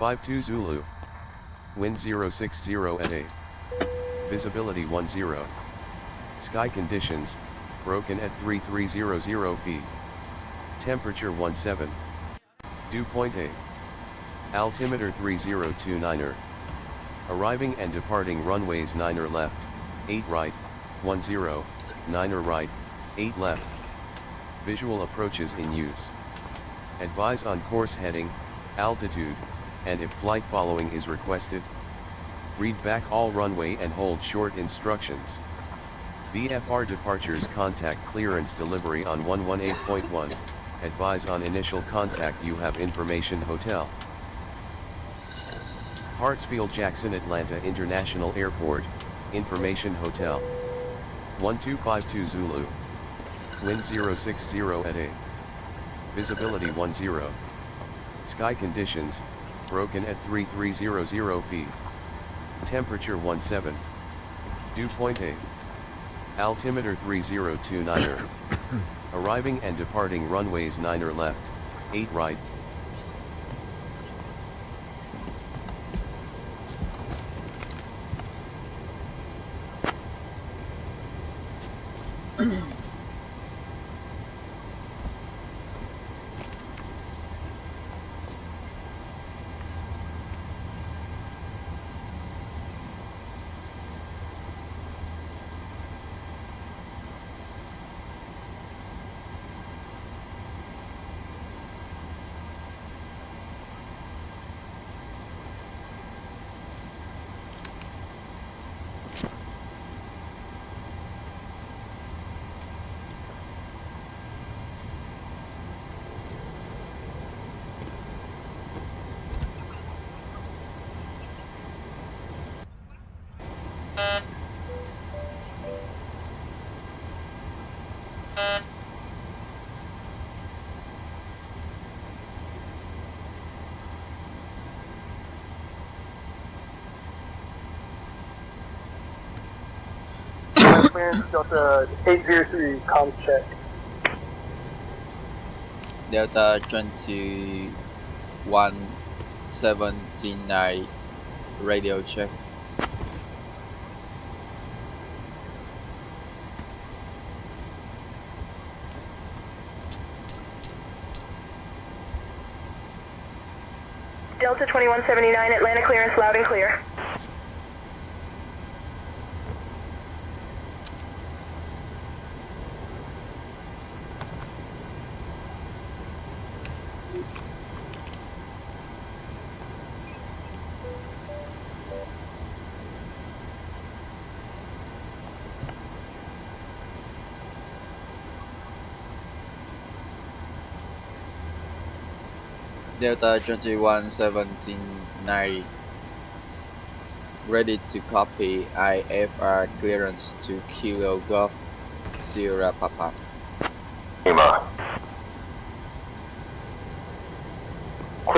52 Zulu. Wind 060 at A. Visibility 10. Sky conditions, broken at 3300 feet. Temperature 17. Dew point A. Altimeter 3029er. Arriving and departing runways 9er left, 8 right, 10, 9er right, 8 left. Visual approaches in use. Advise on course heading, altitude, and if flight following is requested. Read back all runway and hold short instructions. VFR departures contact clearance delivery on 118.1. Advise on initial contact you have information hotel. Hartsfield-Jackson Atlanta International Airport, information hotel. 1252 Zulu. Wind 060 at A. Visibility 10. Sky conditions, broken at 3300 feet. Temperature 17. Dew point A. Altimeter 3029er. Arriving and departing runways 9er left, 8 right. clearance, Delta 803, com check. Delta 2179, radio check. Delta 2179, Atlanta clearance, loud and clear. Delta 2179, ready to copy. IFR clearance to Kilo Golf Sierra Papa. Clear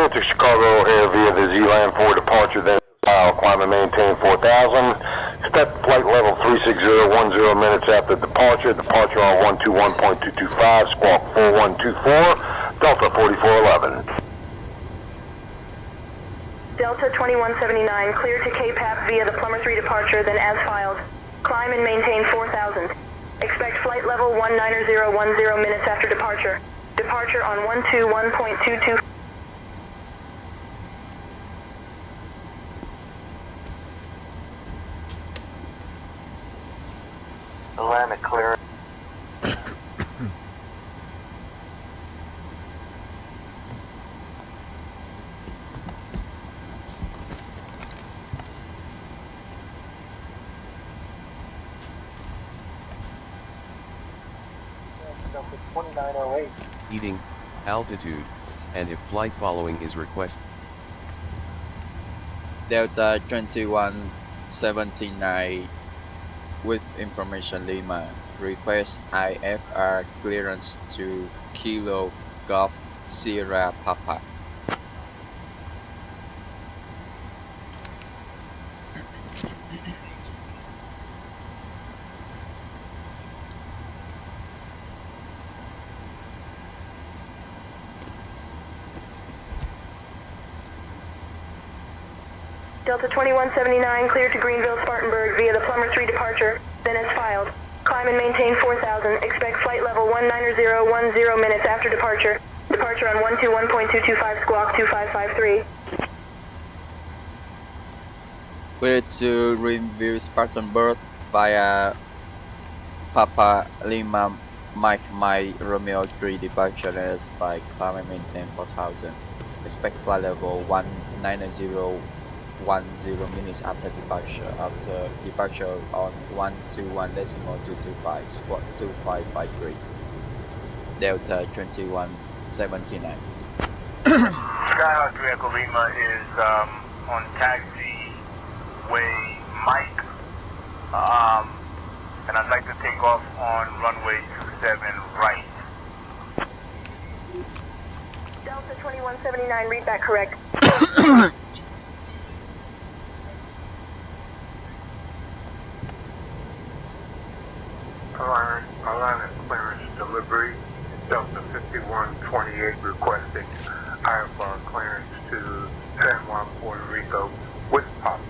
to Chicago O'Hare via the Z-Line for departure, then climb and maintain 4000. Step flight level 36010 minutes after departure. Departure on 121.225, squawk 4124, Delta 4411. Delta 2179, clear to KPAP via the Plumber 3 departure, then as filed. Climb and maintain 4000. Expect flight level 19010 minutes after departure. Departure on 121.22. Atlanta clear. Delta 2908. Heating, altitude, and if flight following is requested. Delta 2179, with information Lima, request IFR clearance to Kilo Golf Sierra Papa. Delta 2179, clear to Greenville, Spartanburg via the Plumber 3 departure, then as filed. Climb and maintain 4000. Expect flight level 19010 minutes after departure. Departure on 121.225, squawk 2553. Clear to Greenville, Spartanburg via Papa Lima Mike Romeo 3 departure as by climb and maintain 4000. Expect flight level 19010 minutes after departure. After departure on 121.225, squawk 2553. Delta 2179. Skyhawk 3 Echo Lima is on taxiway Mike, and I'd like to take off on runway 27 right. Delta 2179, read back correct. Atlanta clearance delivery, Delta 5128 requesting IFR clearance to San Juan, Puerto Rico with Papa.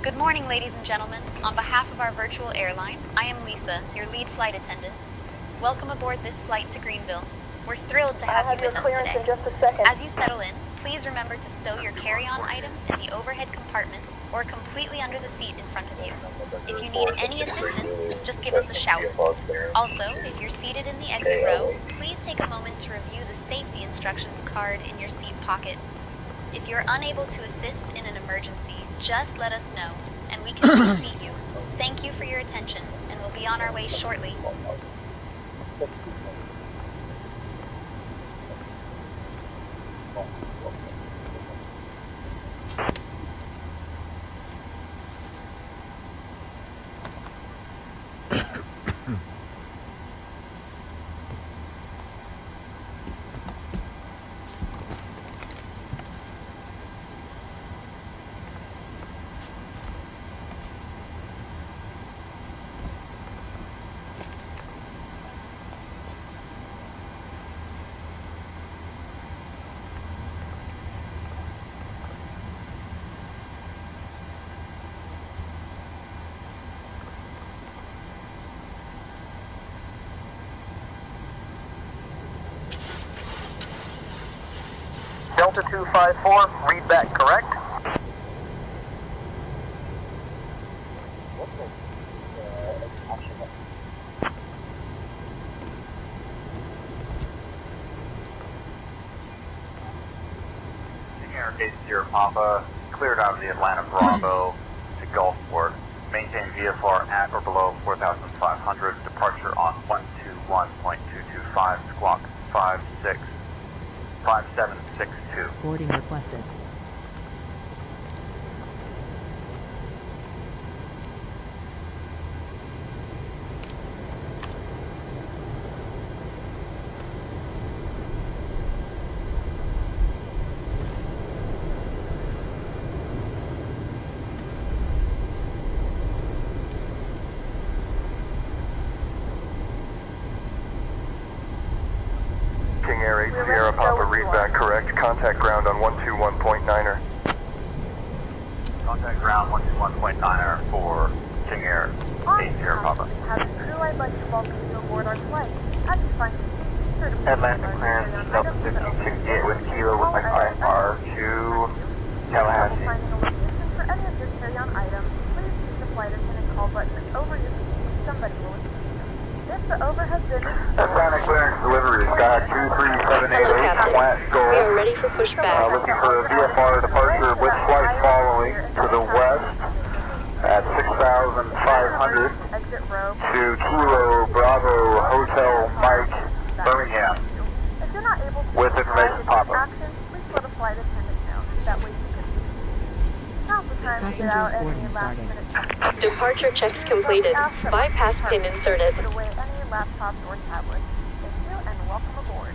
Good morning, ladies and gentlemen. On behalf of our virtual airline, I am Lisa, your lead flight attendant. Welcome aboard this flight to Greenville. We're thrilled to have you with us today. In just a second. As you settle in, please remember to stow your carry-on items in the overhead compartments or completely under the seat in front of you. If you need any assistance, just give us a shout. Also, if you're seated in the exit row, please take a moment to review the safety instructions card in your seat pocket. If you're unable to assist in an emergency, just let us know, and we can reseat you. Thank you for your attention, and we'll be on our way shortly. Delta 254, read back correct. Air Sierra Papa, cleared out of the Atlanta Bravo to Gulfport. Maintain VFR at or below 4,500. Departure on 121.225, squawk 5762. Boarding requested. King Air 8 Sierra Papa, read back correct. Contact ground on 121.9er. Contact ground 121.9er for King Air 8 Sierra Papa. As a crew, I'd like to welcome you aboard our flight. As you find Atlanta clearance, Delta 1568 with Kilo with my IFR to Tallahassee. finding a location for any of your carry-on items, please use the flight attendant call button over your seat. Somebody will assist you. If the over has been Atlanta clearance delivery, Sky 23788, flat goal. We are ready for pushback. Looking for a VFR departure with flight following to the west at 6,500 exit row. to Kilo Bravo Hotel Mike, Birmingham. If you're not able to With information pop-up. action, please let a flight attendant know. That way you can. Now's the time to get out Passengers any boarding started. last-minute Departure checks completed. Bypass pin inserted. Put away any laptops or tablets. Thank you and welcome aboard.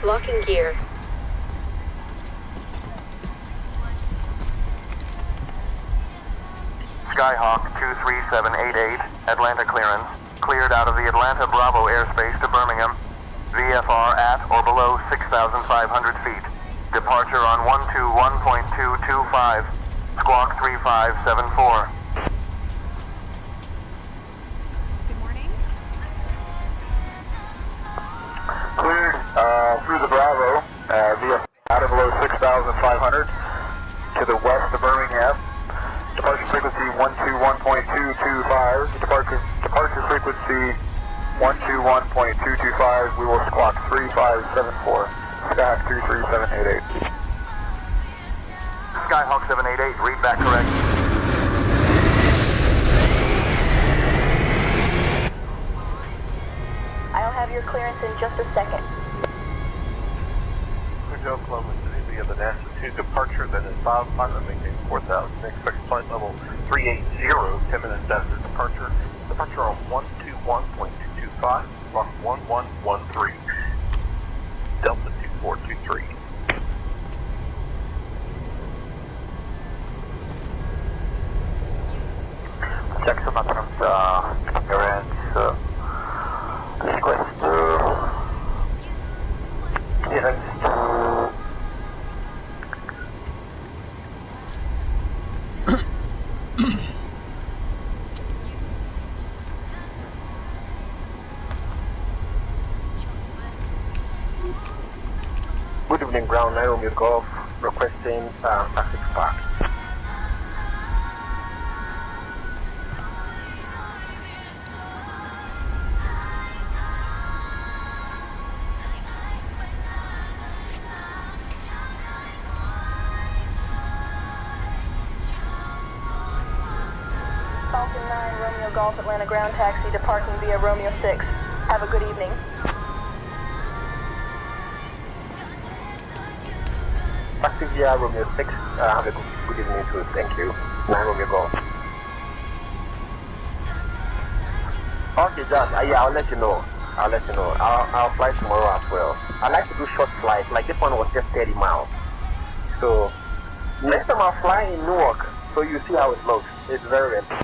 Locking gear. Skyhawk 23788, Atlanta clearance. Cleared out of the Atlanta Bravo airspace to Birmingham. VFR at or below 6,500 feet. Departure on 121.225, squawk 3574. Cleared through the Bravo, via out of below 6,500 to the west of Birmingham. Departure frequency 121.225. Departure frequency 121.225. We will squawk 3574. Skyhawk 23788. Skyhawk 788, read back correct. I'll have your clearance in just a second. Clear Oklahoma City via the NASA 2 departure, then is 500, maintain 4,000. Expect flight level 380, 10 minutes after departure. Departure on 121.225, block 1113, Delta 2423. Jackson Matrons, clearance, request clearance to Good evening, ground 9 Romeo Golf, requesting Pacific Park. Falcon 9, Romeo Golf, Atlanta ground taxi, departing via Romeo 6. Have a good evening. Taxi via Romeo 6, have a good evening too, thank you. 9 Romeo Golf. Okay, Josh, yeah, I'll let you know. I'll fly tomorrow as well. I like to do short flights, like this one was just 30 miles. So, next time I'll fly in Newark, So you see how it looks. It's very empty.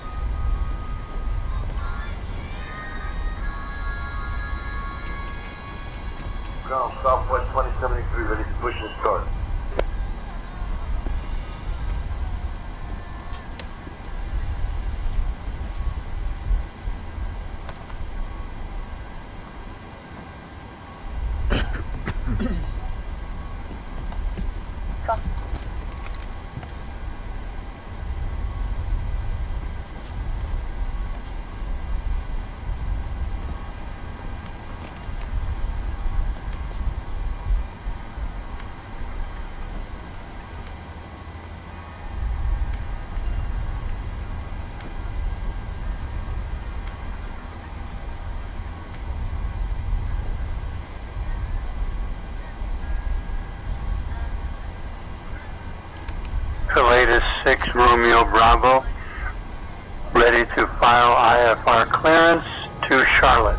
Ground, Southwest 2073, ready to push and start. The latest 6 Romeo Bravo, ready to file IFR clearance to Charlotte.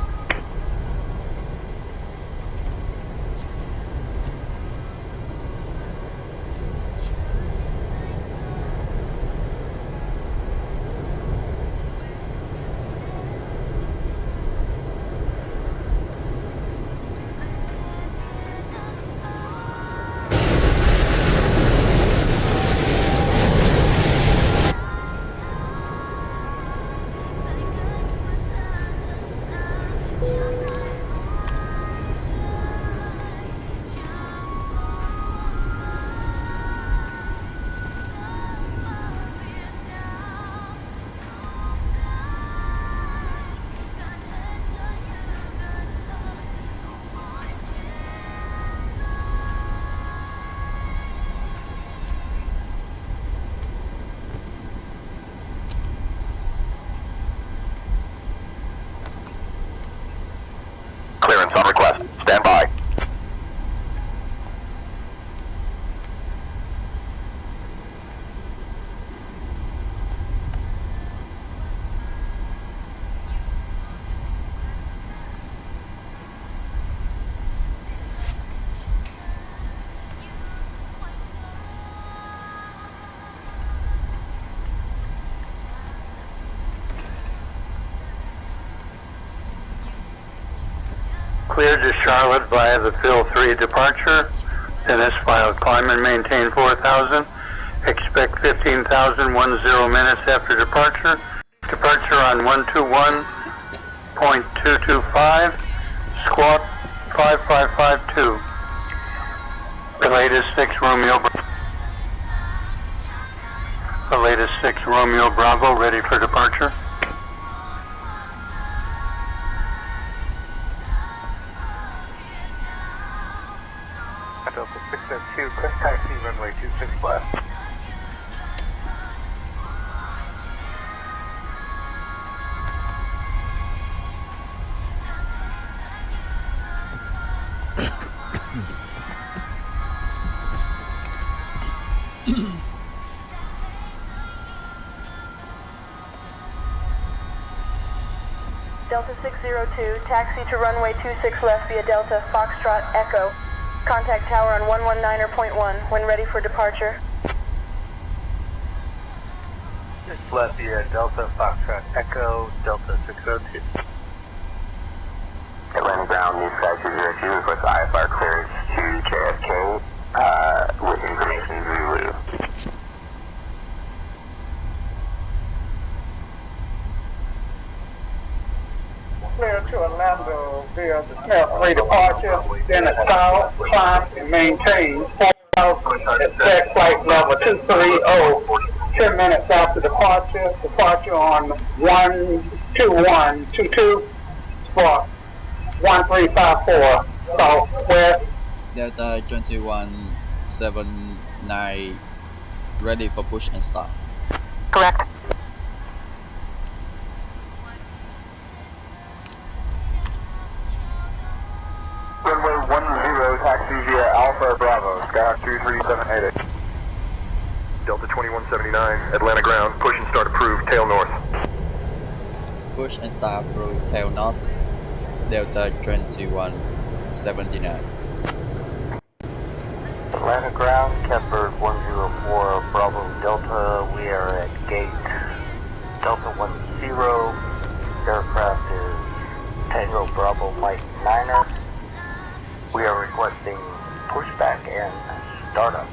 Clearance on request. Stand by. Cleared to Charlotte via the Phil 3 departure. Dennis filed climb and maintain 4,000. Expect 15,010 minutes after departure. Departure on 121.225. Squawk 5552. The latest 6 Romeo Bravo ready for departure. Delta 602, quick taxi, runway 26 left. Delta 602, taxi to runway 26 left via Delta Foxtrot Echo. Contact tower on 119.1 when ready for departure. 6 left via Delta Foxtrot Echo, Delta 602. Atlanta ground, New Sky 202, request IFR clearance to JFK with information Zulu. Clear to Orlando via the Smith 3 departure, then a south, climb and maintain 4,000 at flight level 230, 10 minutes after departure, departure on 12122, squawk 1354, southwest. Delta 2179, ready for push and start. Correct. Runway 10, taxi via Alpha Bravo, Skyhawk 23788. Delta 2179, Atlanta ground, push and start approved, tail north. Push and start through tail north. Delta 2179. Atlanta ground, Catbird 104 Bravo Delta. We are at gate Delta 10. Aircraft is Tango Bravo Mike 9er. We are requesting pushback and startup.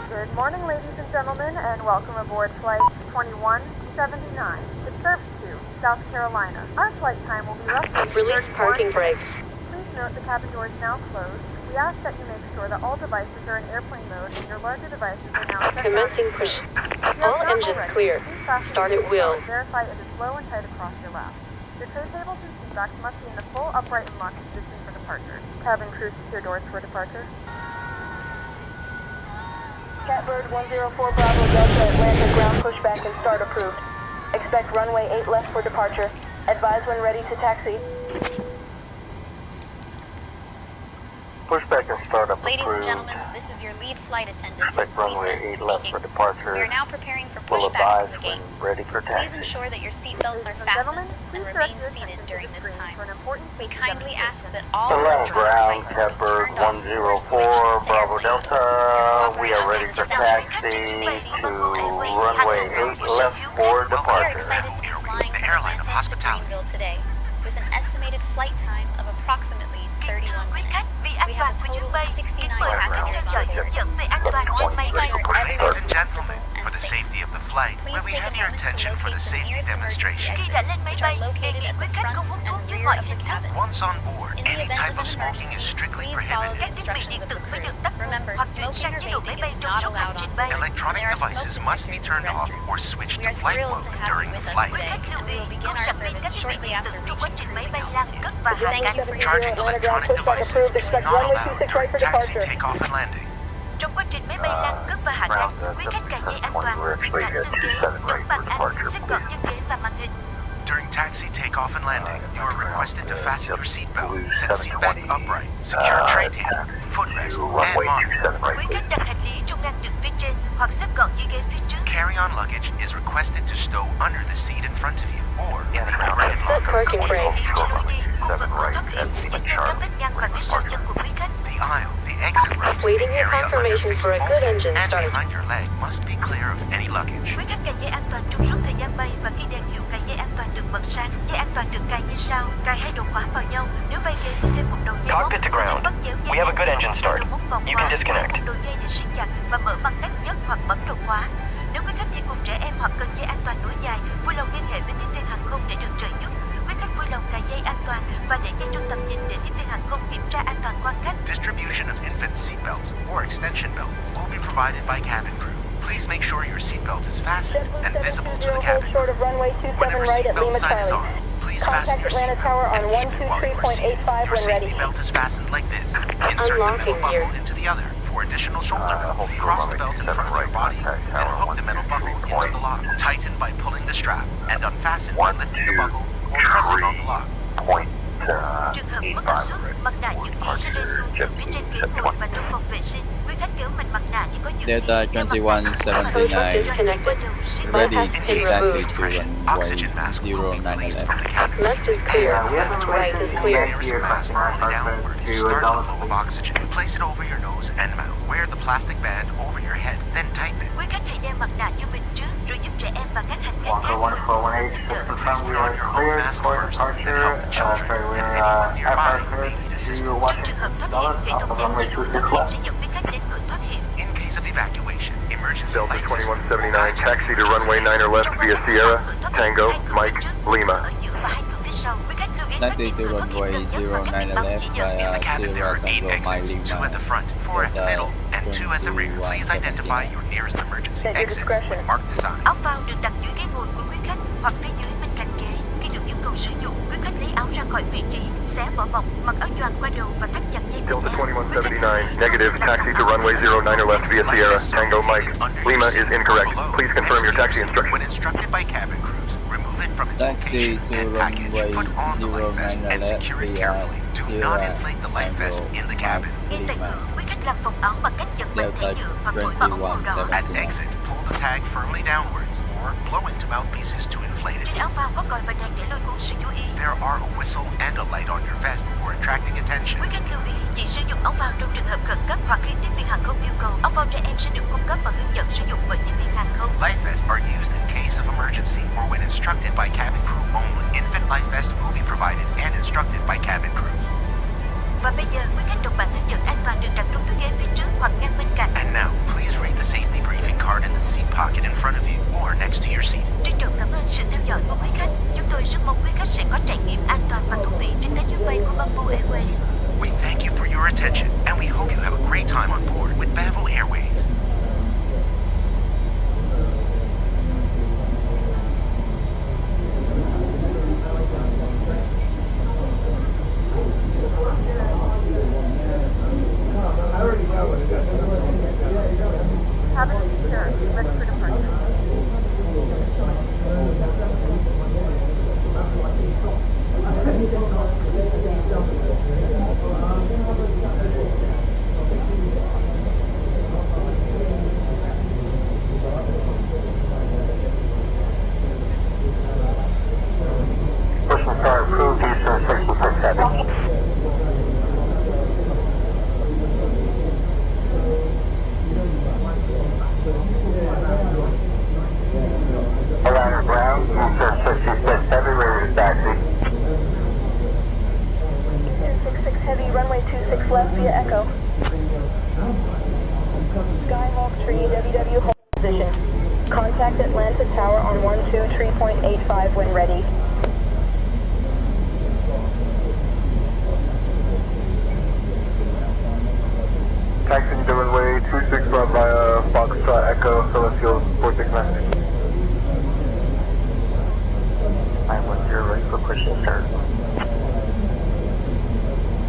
Good morning, ladies and gentlemen, and welcome aboard Flight 2179 to Surfside, South Carolina. Our flight time will be roughly Release parking brakes. Please note the cabin door is now closed. We ask that you make sure that all devices are in airplane mode and your larger devices are now set Commencing push. All engines clear. Start at wheel. Verify it is low and tight across your lap. Your tray tables and seat backs must be in the full upright and locked position for departure. Cabin crew secure doors for departure. Catbird 104 Bravo Delta Atlanta ground pushback and start approved. Expect runway 8 left for departure. Advise when ready to taxi. Pushback and startup Ladies approved. and gentlemen, this is your lead flight attendant, Expect runway Lisa, 8 left speaking. for departure. We are now preparing for Will pushback advise from the when gate. ready for Please taxi. ensure that your seatbelts are Ladies and fastened gentlemen, and please remain direct your seated attention during to the this screen time. for an important We safety kindly ask demonstration. that all Atlanta electronic ground, devices be Catbird turned off or 104 switched to Bravo airplane mode. Delta. We are ready for Deception. taxi Safety. to runway 8 left for We are departure. excited to be flying the from airline of Atlanta to hospitality. Greenville today, with an estimated flight time of approximately 31 minutes. We have a total of 69 passengers on board. Ladies and gentlemen, for the safety of the flight, Please may we take have a your moment to attention for the locate safety nearest demonstration. emergency exits, which are located at the front and rear of the cabin. Once on board, In the any event type of of an smoking is emergency, strictly please follow the prohibited. instructions of the crew. Remember, smoking or vaping is not allowed on board. Electronic There are devices smoke must be detectors turned in the off restroom. or switched We to are flight thrilled mode to have during you the with us flight. today, and we will begin our service shortly after reaching cruising altitude. Thank you for your Charging electronic devices is not allowed during taxi, takeoff, and landing. Trong quá trình máy bay lan cất và hạ cánh, quý khách cài dây an toàn, việc cản tư ghế, đứng bằng anh, xếp gọn chân ghế và màn hình. During taxi, takeoff, and landing, you are requested to fasten your seatbelt, set seat back upright, secure tray table, footrest, and monitor. Quý khách đặt hành lý trong ngăn đựng phía trên hoặc xếp gọn dưới ghế phía trước. Carry-on luggage is requested to stow under the seat in front of you or in the overhead lockers. Parking brake. Hành lý trên lối đi, khu vực có thoát hiểm, dẫn theo các vết ngăn và phía sau chân của quý khách. The aisle, the exit rows, Waiting the your area under confirmation fixed for a good bulkhead, engine and start. behind your leg must be clear of any luggage. Quý khách cài dây an toàn trong suốt thời gian bay và khi đèn hiệu cài dây an toàn được bật sáng. Dây an toàn được cài như sau: cài hai đầu khóa vào nhau. Nếu vai ghế có thêm một đầu dây móc, Cockpit to quý khách ground. bắt chéo dây We have a an good toàn engine và start. đầu móc vào You khóa. can disconnect. Một đầu dây để siết chặt và mở bằng cách nhấc hoặc bấm đầu khóa. Nếu quý khách đi cùng trẻ em hoặc cần dây an toàn nối dài, vui lòng liên hệ với tiếp viên hàng không để được trợ giúp. Quý khách vui lòng cài dây an toàn và để dây trong tầm nhìn để tiếp viên hàng không kiểm tra an toàn quan khách. Distribution of infant seatbelt or extension belt will be provided by cabin crew. Please make sure your seatbelt is fastened and visible to the cabin. Short of runway When 27 a right at seatbelt Lima sign is Charlie. on, please fasten Contact your Atlanta seatbelt Tower on and keep it while you are seated. 123.85 Your when ready. safety belt is fastened like this. Insert the middle buckle into the other. For additional shoulder belt, cross the belt in front of your body and hook the metal buckle into the lock. Tighten by pulling the strap and unfasten by lifting the buckle or pressing on the lock. Trường hợp mất áp suất, mặt nạ dự khí sẽ rơi xuống từ phía trên ghế ngồi và trong phòng vệ sinh. Quý khách kéo mạnh mặt nạ như có dự khí. Delta 2179, ready to taxi to Oxygen mask will be runway released 09 from the cabin. Left is clear. Right is clear. Nearest mask moving downward to start the flow of oxygen. Place it over your nose and mouth. Wear the plastic band over your head, then tighten it. Quý khách hãy đeo mặt nạ cho mình trước, rồi giúp trẻ em và các hành khách khác Walker vui vẻ 1418, giúp đỡ. Please put on your own mask first, then help the children and anyone nearby who may need assistance. Trong trường hợp thoát hiểm, hệ thống đèn tín hiệu thoát hiểm sẽ dẫn quý khách đến cửa thoát hiểm. In case of evacuation, emergency Delta light system 2179, taxi to runway 9 left via Sierra, Tango, Mike, Lima. Ở giữa và hai cửa phía sau, quý khách lưu ý xác Taxi định to cửa thoát runway hiểm được gắn và các 09 biển báo left chỉ dẫn. In the cabin, there via are 8 Sierra Tango exits, 2 Mike at the Lima. front, 4 at the Delta middle, and 2 at the rear. Please identify your nearest emergency At your exits discretion. with marked signs. Áo phao được đặt dưới ghế ngồi của quý khách hoặc phía dưới bên cạnh ghế. Khi được yêu cầu sử dụng, quý khách lấy áo ra khỏi vị trí, xé vỏ bọc, mặc áo choàng qua đầu và thắt chặt dây buộc Delta áo. Quý khách 2179, negative, taxi to runway 09 left via Sierra, Tango, Mike. Lima is incorrect. Please confirm your taxi instructions. When instructed by cabin crews, remove it from its Taxi location to and package. runway Put on the life vest 09 and left secure it via carefully. Do not Sierra inflate the life vest Tango in the Mike cabin. Ngay tại Lima. cửa, quý khách làm phòng áo bằng cách giật mạnh thẻ nhựa hoặc thổi vào ống màu đỏ. At exit, pull the tag firmly downwards or blow into mouthpieces to inflate it. Trên áo phao có còi và đèn để lôi cuốn sự chú ý. There are a whistle and a light on your vest for attracting attention. Quý khách lưu ý, chỉ sử dụng áo phao trong trường hợp khẩn cấp hoặc khi tiếp viên hàng không yêu cầu. Áo phao trẻ em sẽ được cung cấp và hướng dẫn sử dụng bởi tiếp viên hàng không. Life vests are used in case of emergency or when instructed by cabin crew only. Infant life vest will be provided and instructed by cabin crew. Và bây giờ, quý khách đọc bản hướng dẫn an toàn được đặt trong túi ghế phía trước hoặc ngang bên cạnh. And now, please read the safety briefing card in the seat pocket in front of you or next to your seat. Trân trọng cảm ơn sự theo dõi của quý khách. Chúng tôi rất mong quý khách sẽ có trải nghiệm an toàn và thú vị trên các chuyến bay của Bamboo Airways. We thank you for your attention and we hope you have a great time on board with Bamboo Airways. Cabin secure. Ready for departure. Person start approved, Houston 66 Heavy. Atlanta ground, Houston 66 Heavy, ready to taxi. Houston 66 Heavy, runway 26 left via Echo. Skyhawk 3, WW hold position. Contact Atlanta Tower on 123.85 when ready. Taxiing to runway 26 left via Foxtrot Echo, Philadelphia 46 message. 910, ready for pushing start.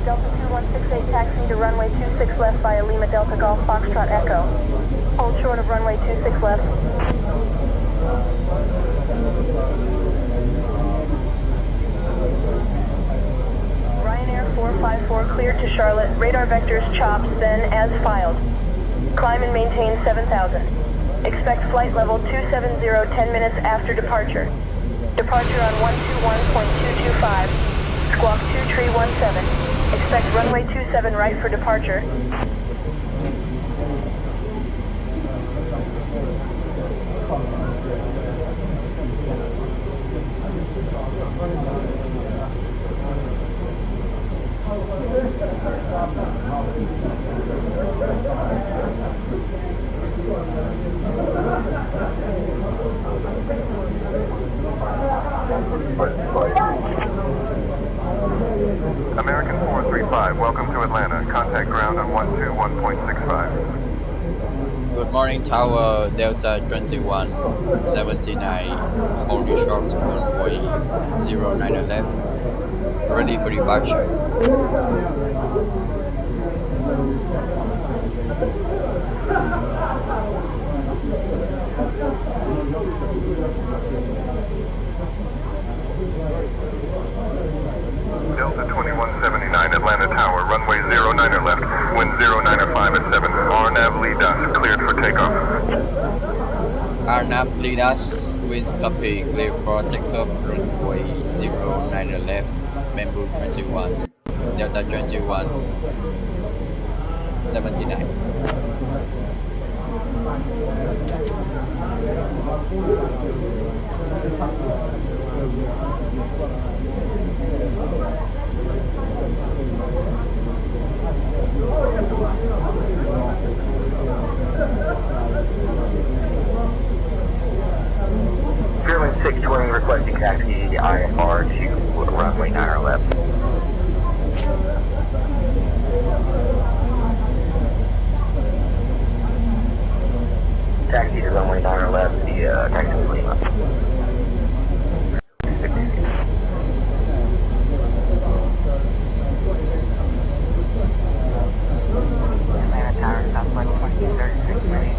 Delta 2168 taxiing to runway 26 left via Lima Delta Golf Foxtrot Echo. Hold short of runway 26 left. Ryanair 454 cleared to Charlotte. Radar vectors chopped, then as filed. Climb and maintain 7,000. Expect flight level 270 10 minutes after departure. Departure on 121.225. Squawk 2317. Expect runway 27 right for departure. American 435, welcome to Atlanta. Contact ground on 121.65. Good morning, Tower Delta 2179. Hold your short runway 09 left. Ready for departure. Delta 2179, Atlanta Tower, runway 09 left, wind 095 at 7. RNAV lead us, cleared for takeoff. Arnab lead us with copy, clear for takeoff, runway 09 left, Bamboo 21, Delta 21, 79. Fairwind 620 requesting taxi IFR to runway 9 left. Taxi to runway 9 left, the taxi to Lima. Atlanta Tower, Southwest 2236, ready.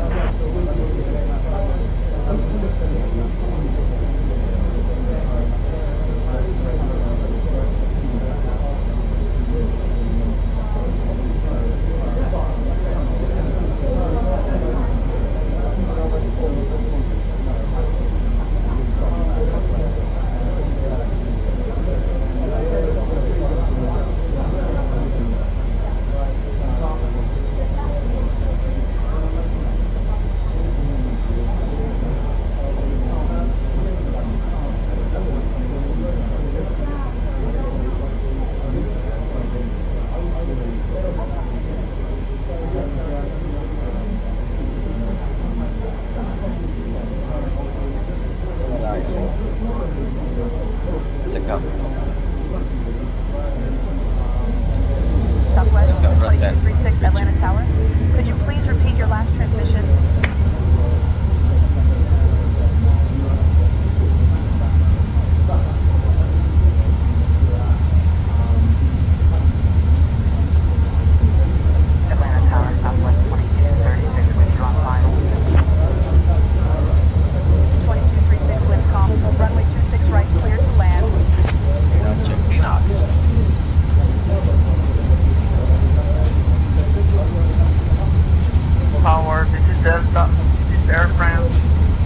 Air France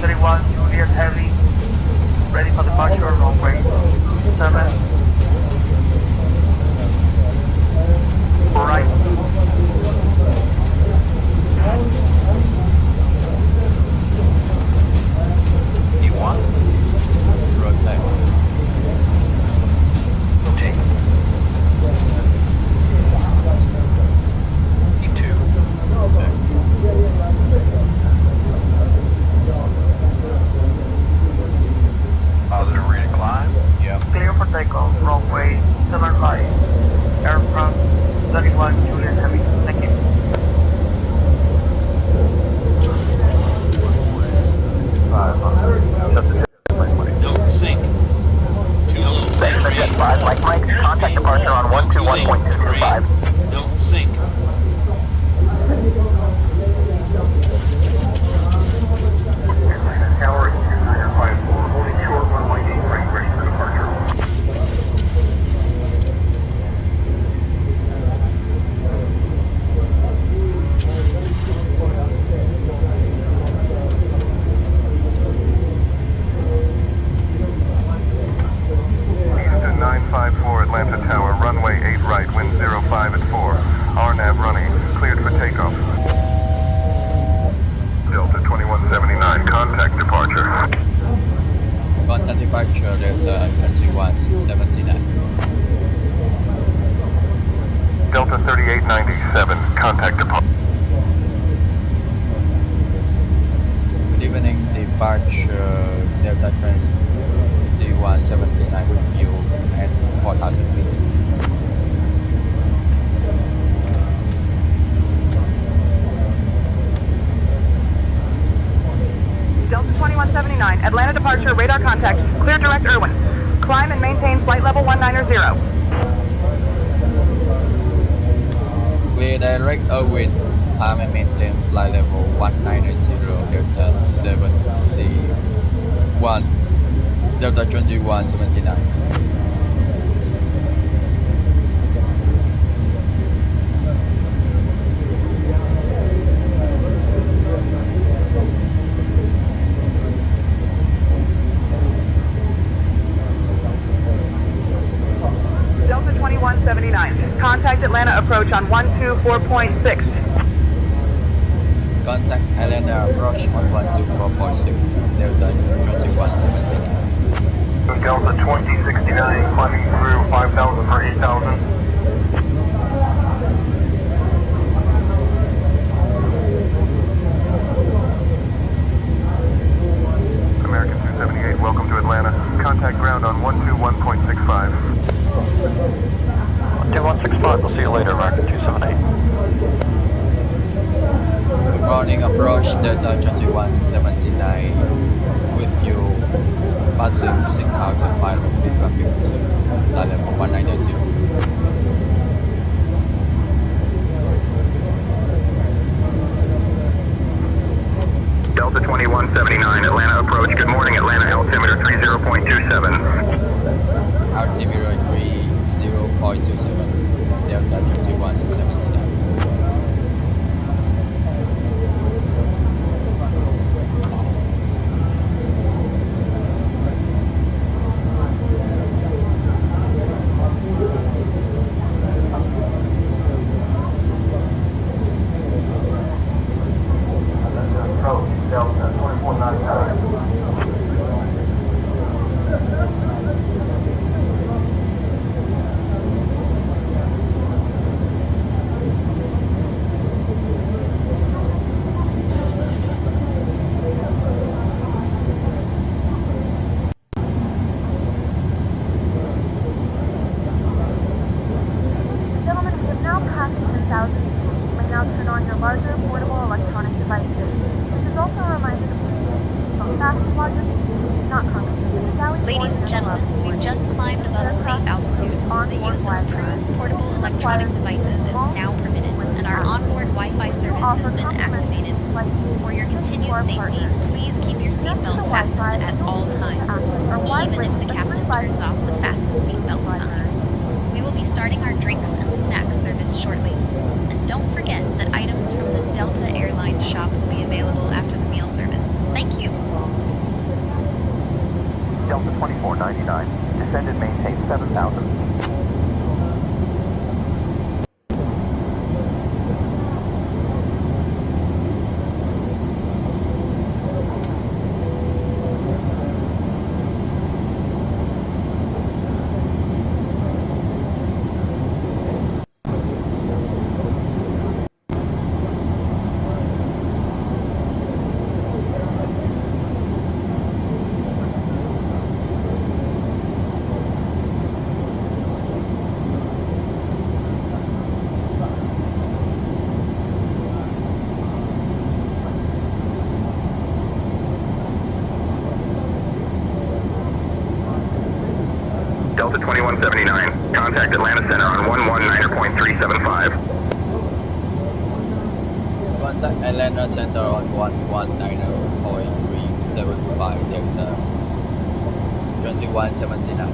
31 Juliet Heavy, ready for departure, runway 7. Right. E1. Rotate. Rotate. E2. Okay. Positive reading climb. Yeah. Clear for takeoff, runway 75. Air France 31 Juliet Heavy. Thank you. Don't sink. Too low. Jet 5, Mike, contact departure on 121.225. Don't sink. Tower 2954, holding short runway 8 right, ready for departure. Houston 954 Atlanta Tower, runway 8 right, wind 05 at 4. RNAV running, cleared for takeoff. Delta 2179, contact departure. Contact departure Delta 2179. Delta 3897, contact departure. Good evening, departure Delta 2179 with you at 4,000 feet. Delta 2179, Atlanta departure, radar contact, clear direct Irwin. Climb and maintain flight level 190. Clear direct Irwin. Climb and maintain flight level 190 Delta 7C1 Delta 2179. Delta 2179, contact Atlanta approach on 124.6. Contact Atlanta approach on 124.6 Delta 2179. Delta 2069, climbing through 5,000 for 8,000. American 278, welcome to Atlanta. Contact ground on 121.65. 2165, we'll see you later, American 278. Good morning, approach Delta 2179 with you passing 6,500 feet from Greenville, flight level 190. Delta 2179, Atlanta approach. Good morning, Atlanta, altimeter 30.27. Altimeter 30.27 Delta 2179. Delta Gentlemen, we have now passed 10,000 feet. You may now turn on your larger portable electronic devices. This is also a reminder to please don't fast larger speeds, not congregate the galley. Ladies and gentlemen, we've just climbed above a safe altitude. The use of approved portable electronic devices is now permitted, and our onboard Wi-Fi service has been activated. For your continued safety, please keep your seatbelt fastened at all times, even if the captain turns off the fasten seatbelt sign. We will be starting our drinks and snacks service shortly. And don't forget that items from the Delta Airlines shop will be available after the meal service. 2179. Descend and maintain 7,000. Delta 2179, contact Atlanta Center on 119.375. Contact Atlanta Center on 119.375 Delta 2179.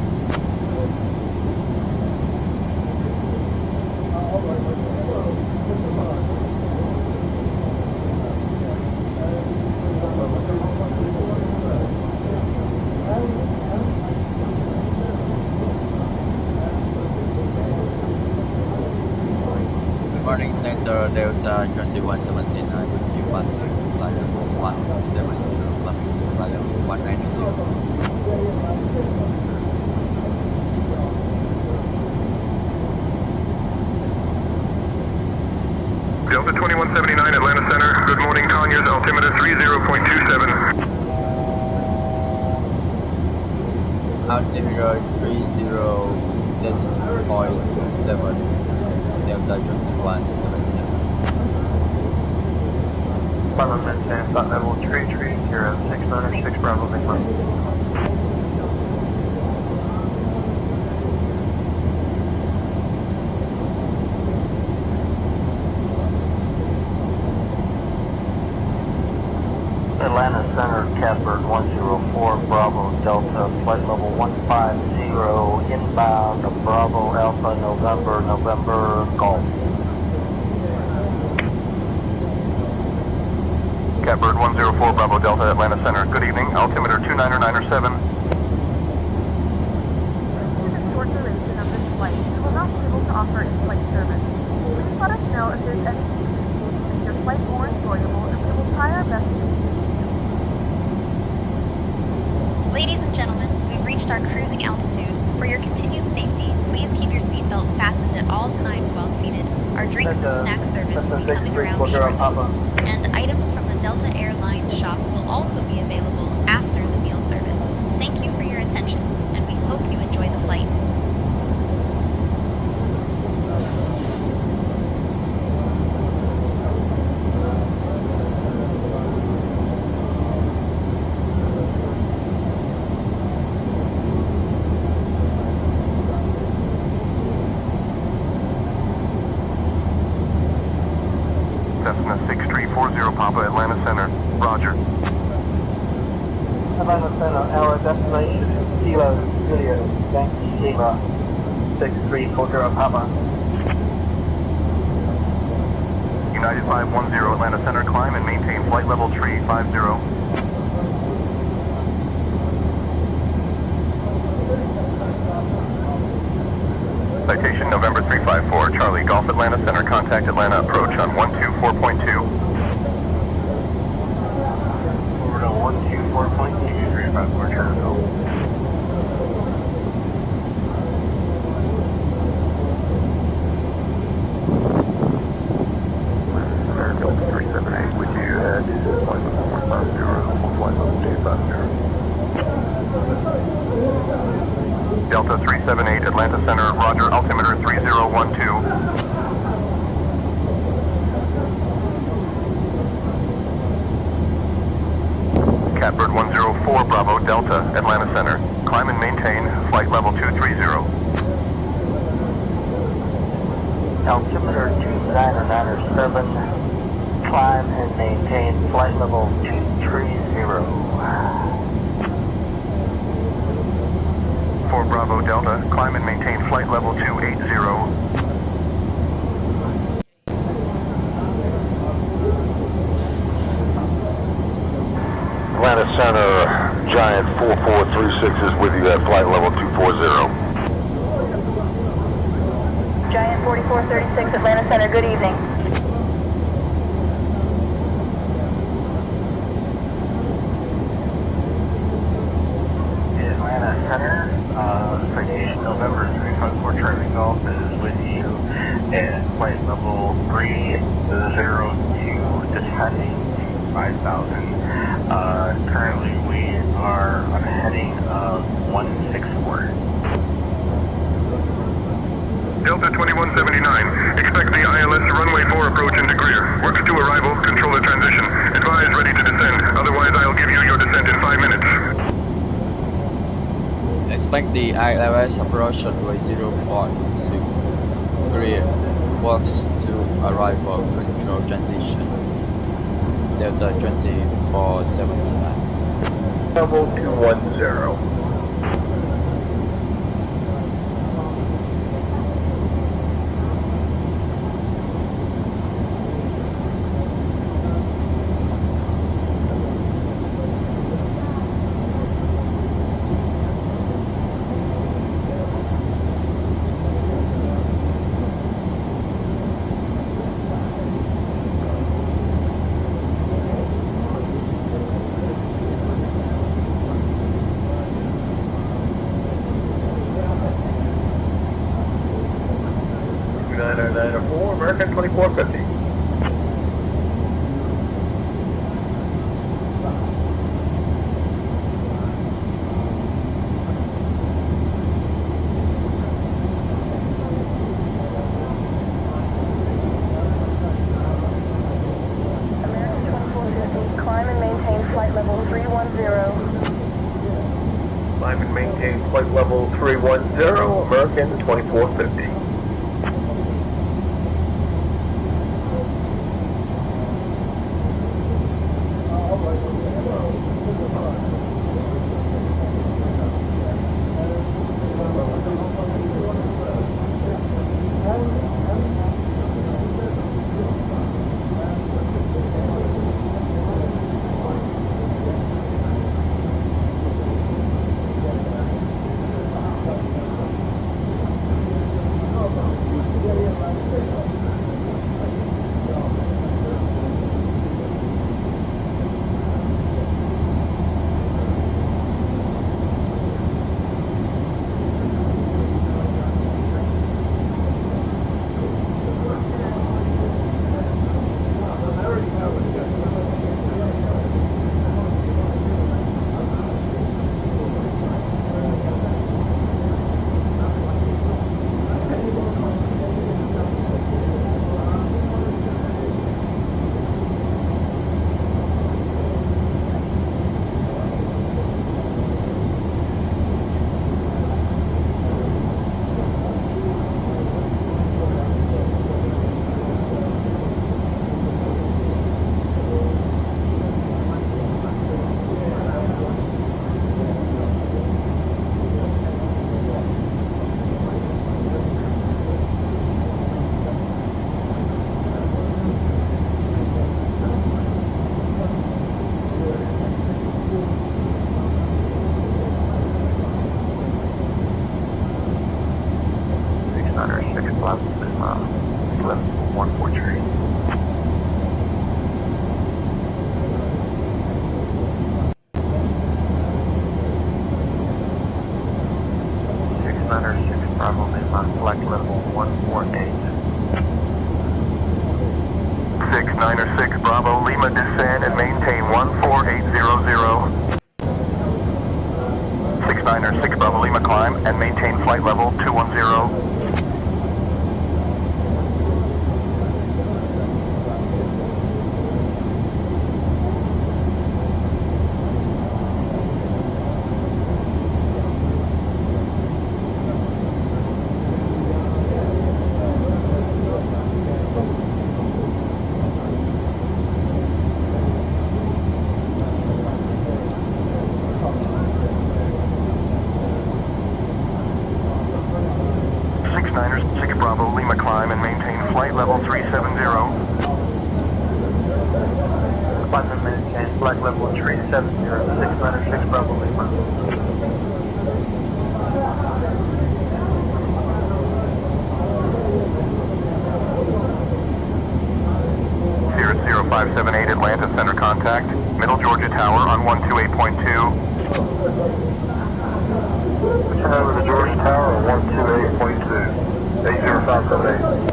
Morning Center Delta 2179 with you passing flight level 170 climbing to flight level 190. Delta 2179 Atlanta Center, good morning, Conyers, altimeter 30.27. Altimeter 30.27 Delta 2179. Climb maintain flight level 33, you're at 696 Bravo, Big Mike. Atlanta Center, Catbird 104 Bravo Delta, flight level 150, inbound Bravo Alpha November, Golf. Catbird 104 Bravo Delta Atlanta Center, good evening, altimeter 29907. Due to the short duration of this flight, we will not be able to offer in-flight service. Please let us know if there's anything we can do to make your flight more enjoyable, and we will try our best to assist you. Ladies and gentlemen, we've reached our cruising altitude. For your continued safety, please keep your seatbelt fastened at all times while seated. Our drinks and snack service will be coming around shortly, and items from the Delta Airlines shop will also be available after the meal service. Thank you for your attention, and we hope you enjoy the flight. Cessna 6340 Papa Atlanta Center, roger. Atlanta Center, our destination is Kilo Juliet, Yankee Lima, 6340 Papa. United 510 Atlanta Center, climb and maintain flight level 350. Citation November 354, Charlie Golf Atlanta Center, contact Atlanta approach on 124.2. Over to 124.2, 354 Charlie. Delta 378 with you at flight level 150, flight level 250. Delta 378 Atlanta Center, roger, altimeter 3012. Catbird 104 Bravo Delta Atlanta Center, climb and maintain flight level 230. Altimeter 2997, climb and maintain flight level 230. 4 Bravo Delta, climb and maintain flight level 280. Atlanta Center, Giant 4436 is with you at flight level 240. Giant 4436, Atlanta Center, good evening. Atlanta Center, citation November 354 Charlie Golf is with you at flight level 302, descending to 5,000. Currently we are on a heading of 164. Delta 2179, expect the ILS runway 4 approach into Greer. Works to arrival, control the transition. Advise ready to descend, otherwise I'll give you your descent in 5 minutes. Expect the ILS approach runway 04 to Greer. Works to arrival, control transition. Delta 2479. Level 210. American 2450. American 2450, climb and maintain flight level 310. Climb and maintain flight level 310, American 2450. flight level 148. 696 Bravo Lima, descend and maintain 14800. 696 Bravo Lima, climb and maintain flight level 210. Bravo Lima, climb and maintain flight level 370. Climb and maintain flight level 370. 696 Bravo Lima. Cirrus 0578 Atlanta Center contact. Middle Georgia Tower on 128.2. Turn over to Georgia Tower on 128.2. 80578.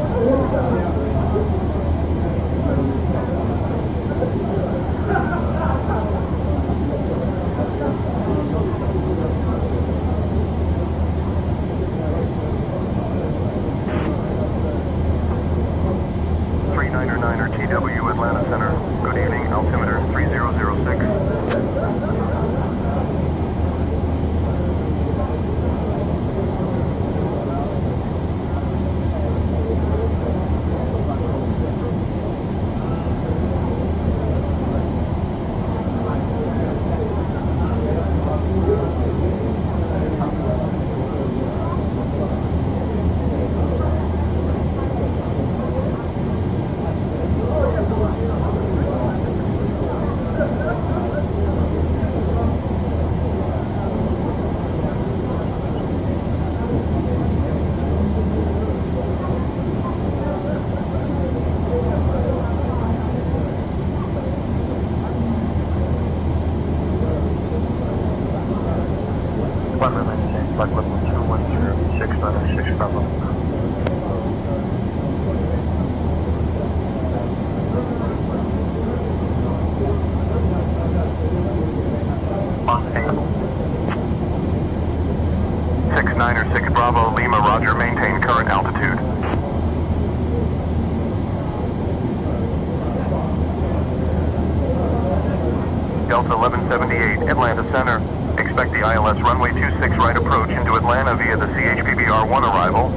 TW Atlanta Center. Good evening, altimeter 3006. Flight level 210, 696 Bravo. On angle. 696 Bravo Lima, roger, maintain current altitude. Delta 1178 Atlanta Center. Expect the ILS runway 26 right approach into Atlanta via the CHPBR-1 arrival.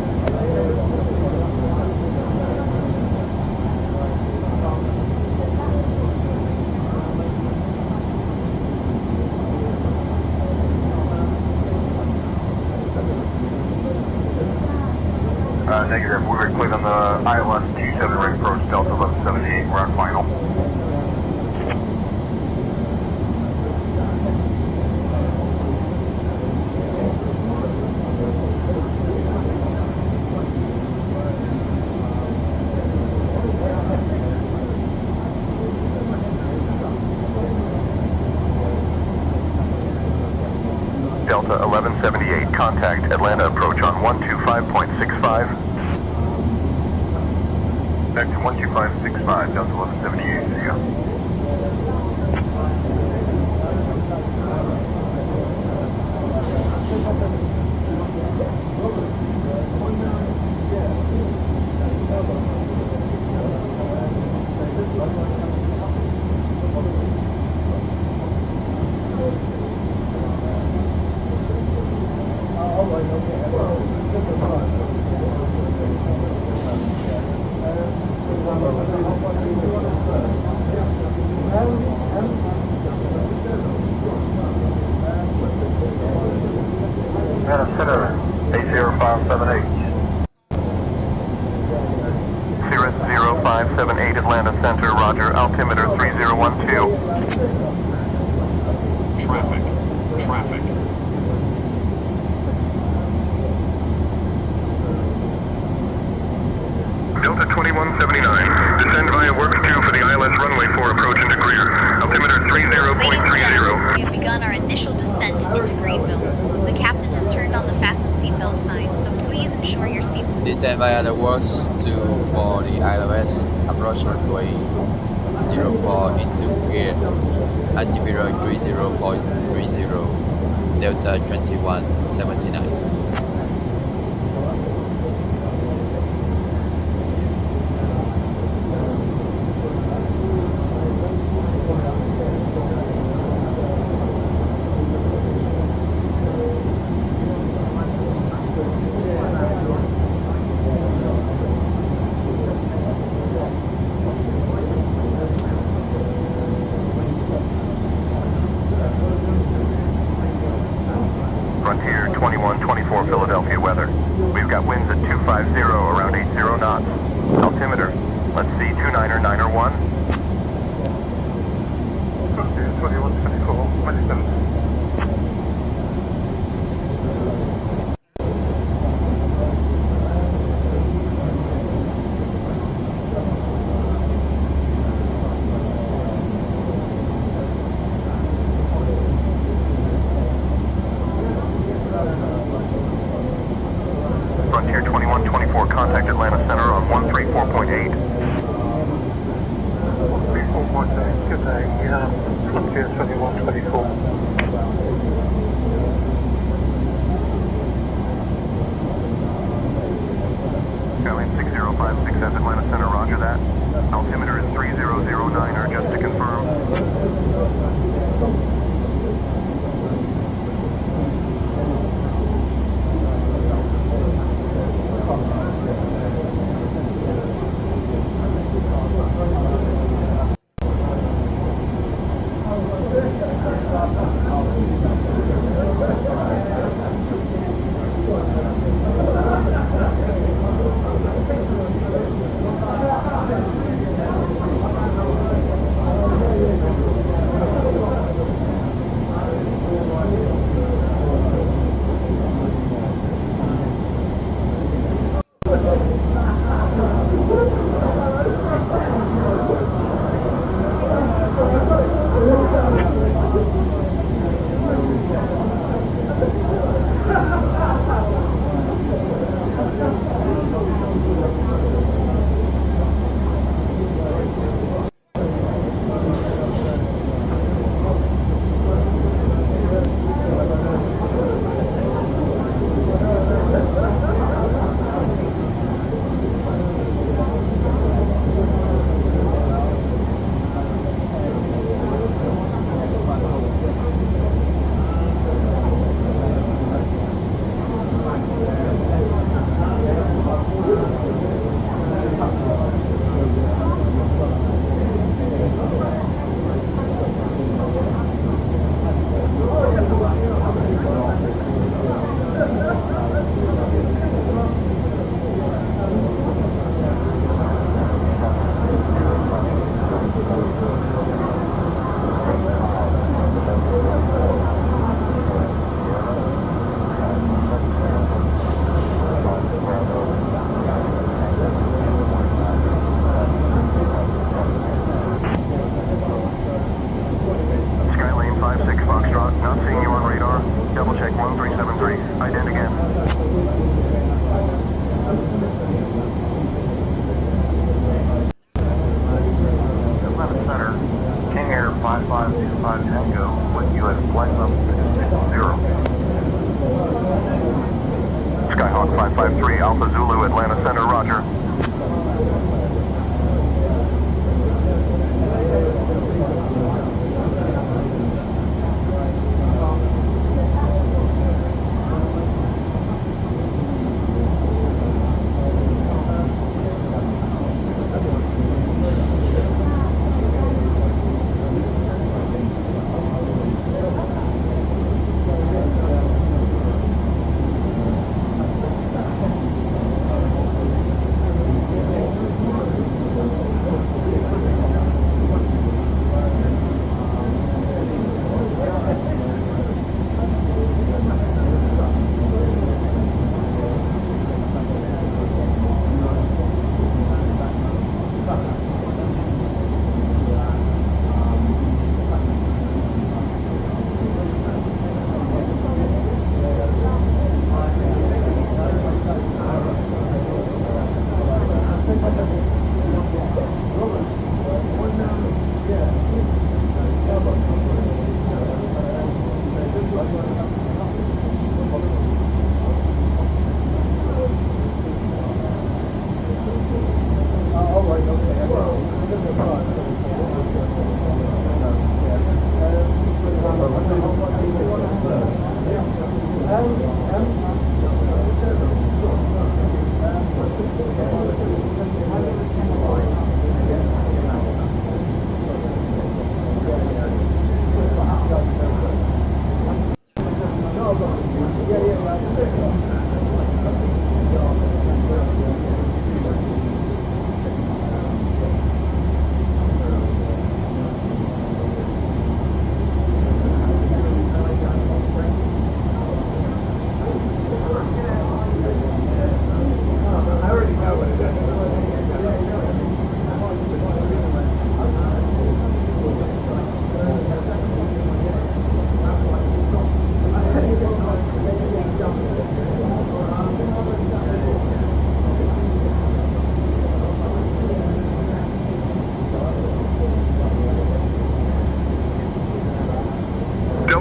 Negative. We were cleared on the ILS 27 right approach, Delta 1178. We're on final. Delta 1178, contact Atlanta approach on 125.65. Back to 12565, Delta 1178, see ya. Center, 80578. Cirrus 0578 Atlanta Center, roger, altimeter 3012. Traffic. Delta 2179, descend via work 2 for the ILS runway 4 approach into Greer. Altimeter 30.30. Ladies and gentlemen, we have begun our initial descent into Greenville. The captain has turned on the fasten seatbelt sign, so please ensure your seat. Descend via the works 2 for the ILS approach runway 04 into Greer. Altimeter 30.30. Delta 2179. Frontier 2124 Philadelphia weather. We've got winds at 250 around 80 knots. Altimeter, let's see, 299 or 1. Frontier 2124, Western. Frontier 2124, contact Atlanta Center on 134.8. 134.8, good day, Frontier 2124. Skyline 6056 at Atlanta Center, roger that. Altimeter is 3009, just to confirm. Not seeing you on radar. Double check 1373. Ident again. Atlanta Center, King Air 5525 Tango with you at flight level 660. Skyhawk 553 Alpha Zulu Atlanta Center, roger.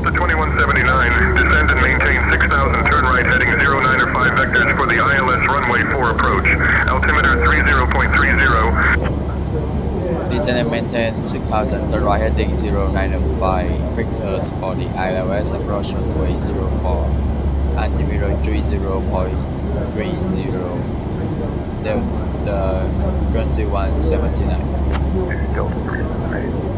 Delta 2179, descend and maintain 6,000, turn right heading 09 or 5 vectors for the ILS runway 4 approach. Altimeter 30.30. Descend and maintain 6,000, turn right heading 0905 vectors for the ILS approach runway 04. Altimeter 30.30. Delta 2179. Delta 378.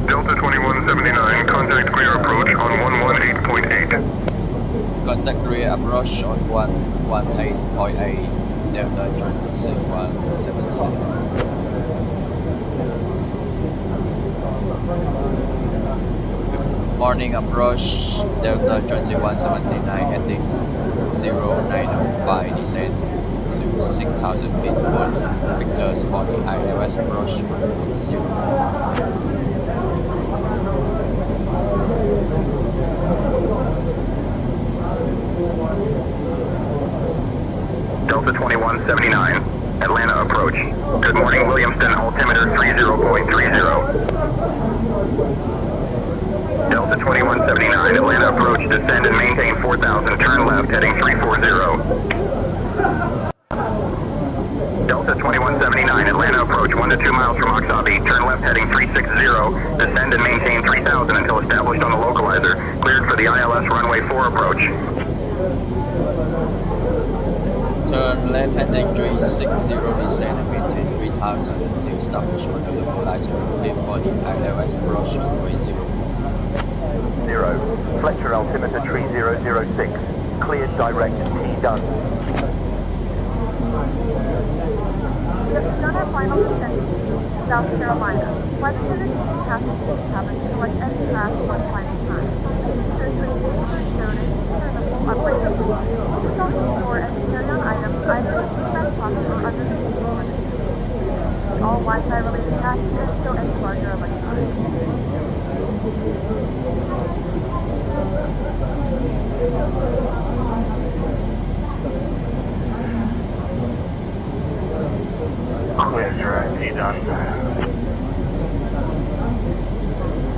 Delta 2179, contact clear approach on 118.8. Contact rear approach on 118.8. Delta 2179. Morning approach, Delta 2179 heading 0905, descend to 6,000 feet for vectors for the ILS approach 0. Delta 2179, Atlanta approach. Good morning, Williamston, altimeter 30.30. Delta 2179, Atlanta approach, descend and maintain 4,000, turn left, heading 340. Delta 2179, Atlanta approach, 1 to 2 miles from Oxabi, turn left, heading 360, descend and maintain 3,000 until established on the localizer, cleared for the ILS runway 4 approach. Turn left heading 360, descend and maintain 3,000 until established on the localizer, cleared for the ILS approach runway 0. 0. Fletcher altimeter 3006. Cleared direct T done. We have begun our final descent to South Carolina. Flight attendants and passengers have to select any craft one final time. There is a short notice during the full upgrade of the flight. Please also store any carry-on items either in the back pocket or under the seat for the seat. All Wi-Fi related passengers store any larger electronics. Clear direct T done.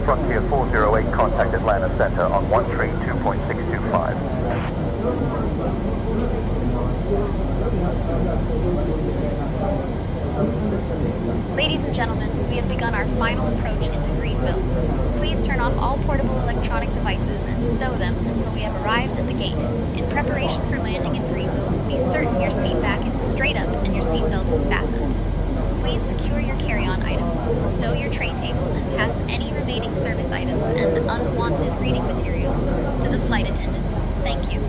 Frontier 408, contact Atlanta Center on 132.625. Ladies and gentlemen, we have begun our final approach into Greenville. Please turn off all portable electronic devices and stow them until we have arrived at the gate. In preparation for landing in Greenville, be certain your seat back is straight up and your seatbelt is fastened. Please secure your carry-on items, stow your tray table, and pass any remaining service items and unwanted reading materials to the flight attendants. Thank you.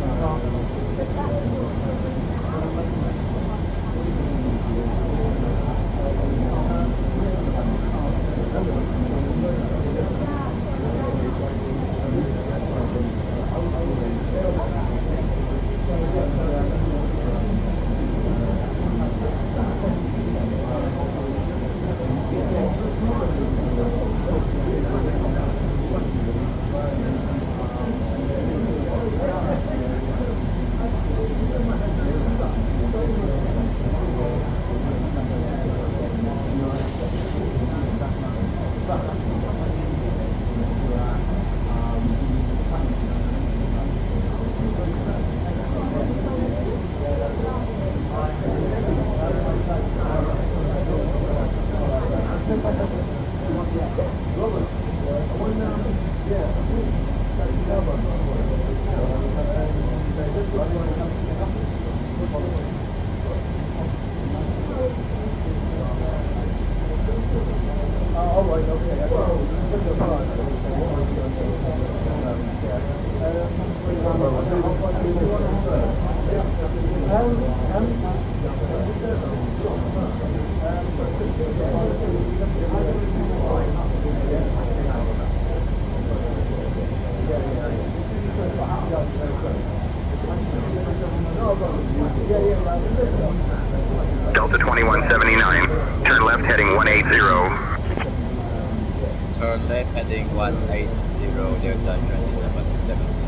All right, okay. Turn left heading 180 Delta 2770.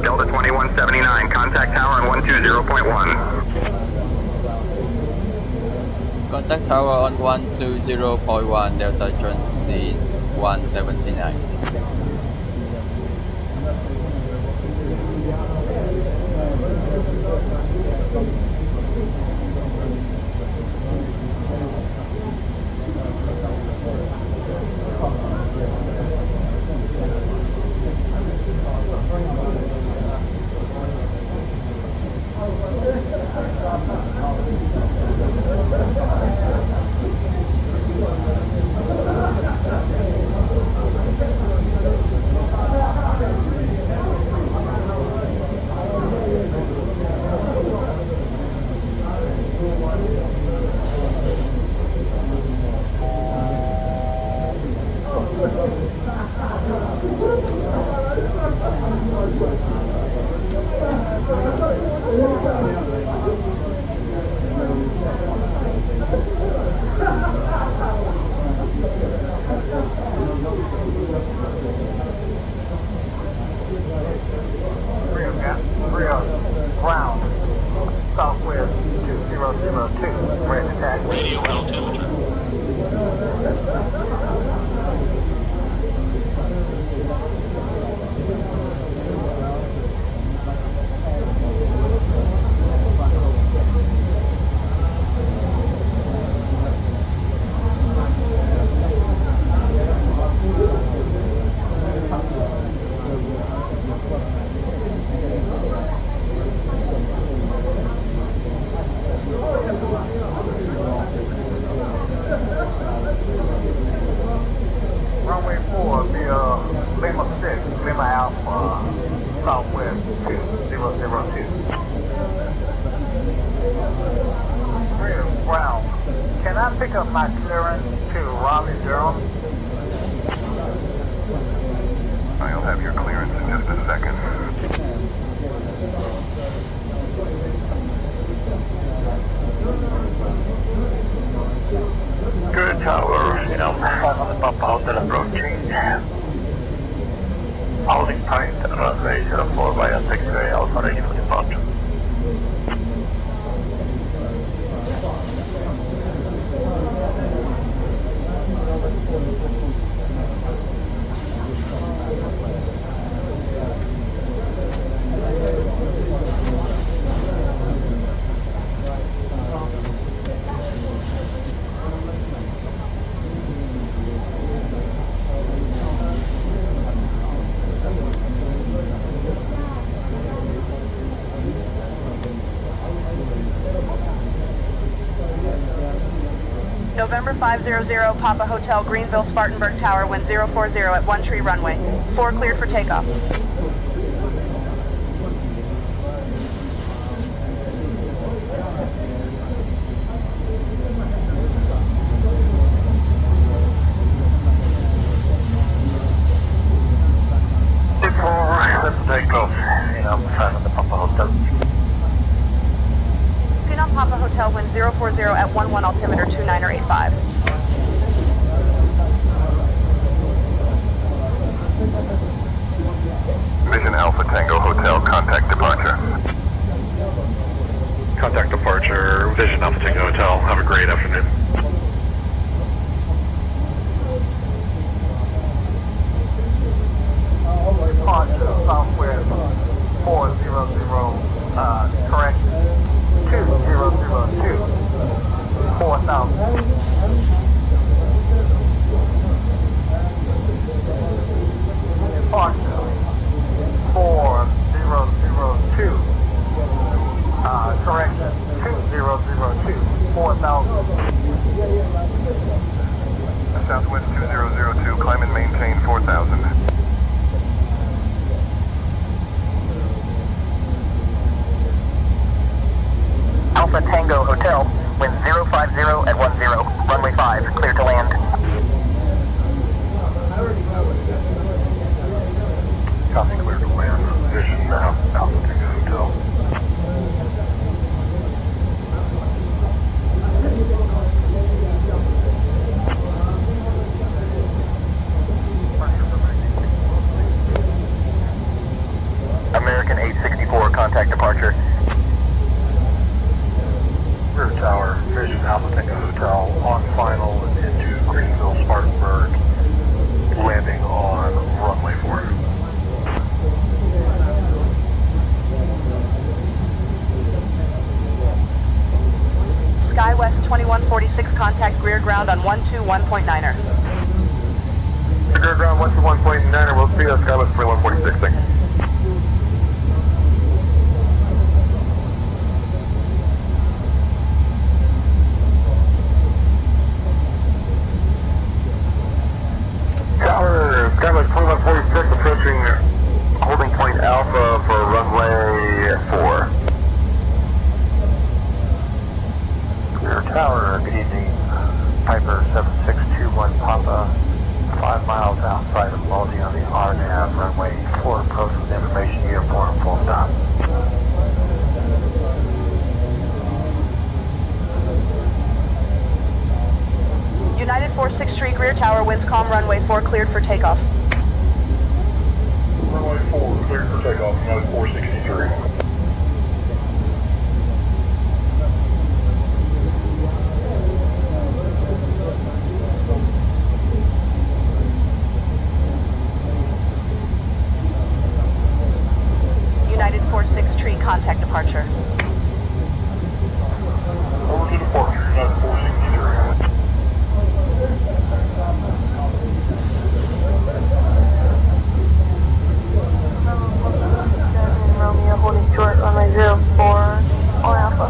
Delta 2179, contact tower on 120.1. Contact tower on 120.1 Delta 2179. Ground, southwest 2002, range attack. Radio altimeter. Runway 4 via Lima 6, Lima Alpha, southwest 2002. Ground, can I pick up my clearance to Raleigh, Durham? I'll have your clearance in just a second. Good tower, on the Papa Hotel approaching. Holding tight, runway 04 via 6-way Alpha ready for departure. November 500, Papa Hotel, Greenville, Spartanburg Tower, wind 040 at One Tree Runway. 4 cleared for takeoff. Vision Alpha Tango Hotel. Have a great afternoon. Departure Southwest 400, correction, 2002, 4000. Departure 4002, correction, 2002, 4000. Southwest 2002, climb and maintain 4000. Alpha Tango Hotel, wind 050 at 10, runway 5, clear to land. Copy, clear to land. Vision Alpha Tango Hotel. American 864, contact departure. Rear Tower, Vision Alpha Tango Hotel, on final into Greenville, Spartanburg, landing on runway 4. SkyWest 2146, contact rear ground on 121.9er. Rear ground 121.9er, we'll see you SkyWest 2146, thanks. Tower, Skywest 2146, approaching holding point Alpha for runway 4. Clear Tower, good evening. Piper 7621 Papa, 5 miles outside of Maldi on the RNAV, runway 4, approach with information uniform, full stop. United 463, rear tower, winds calm, runway 4, cleared for takeoff. Runway 4, cleared for takeoff, United 463. United 463, contact departure. Over to departure, United 463. Romeo holding short, runway 04, on Alpha.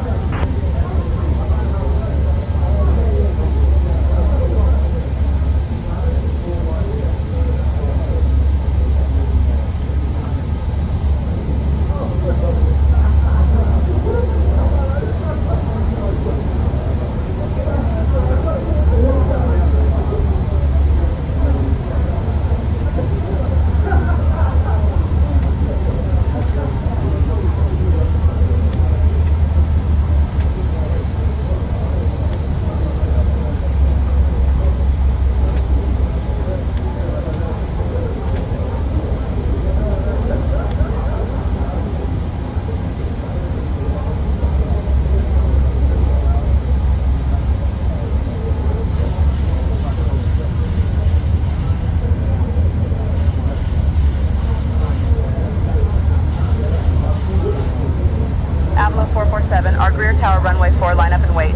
Avalo 447, arc rear tower, runway 4, line up and wait.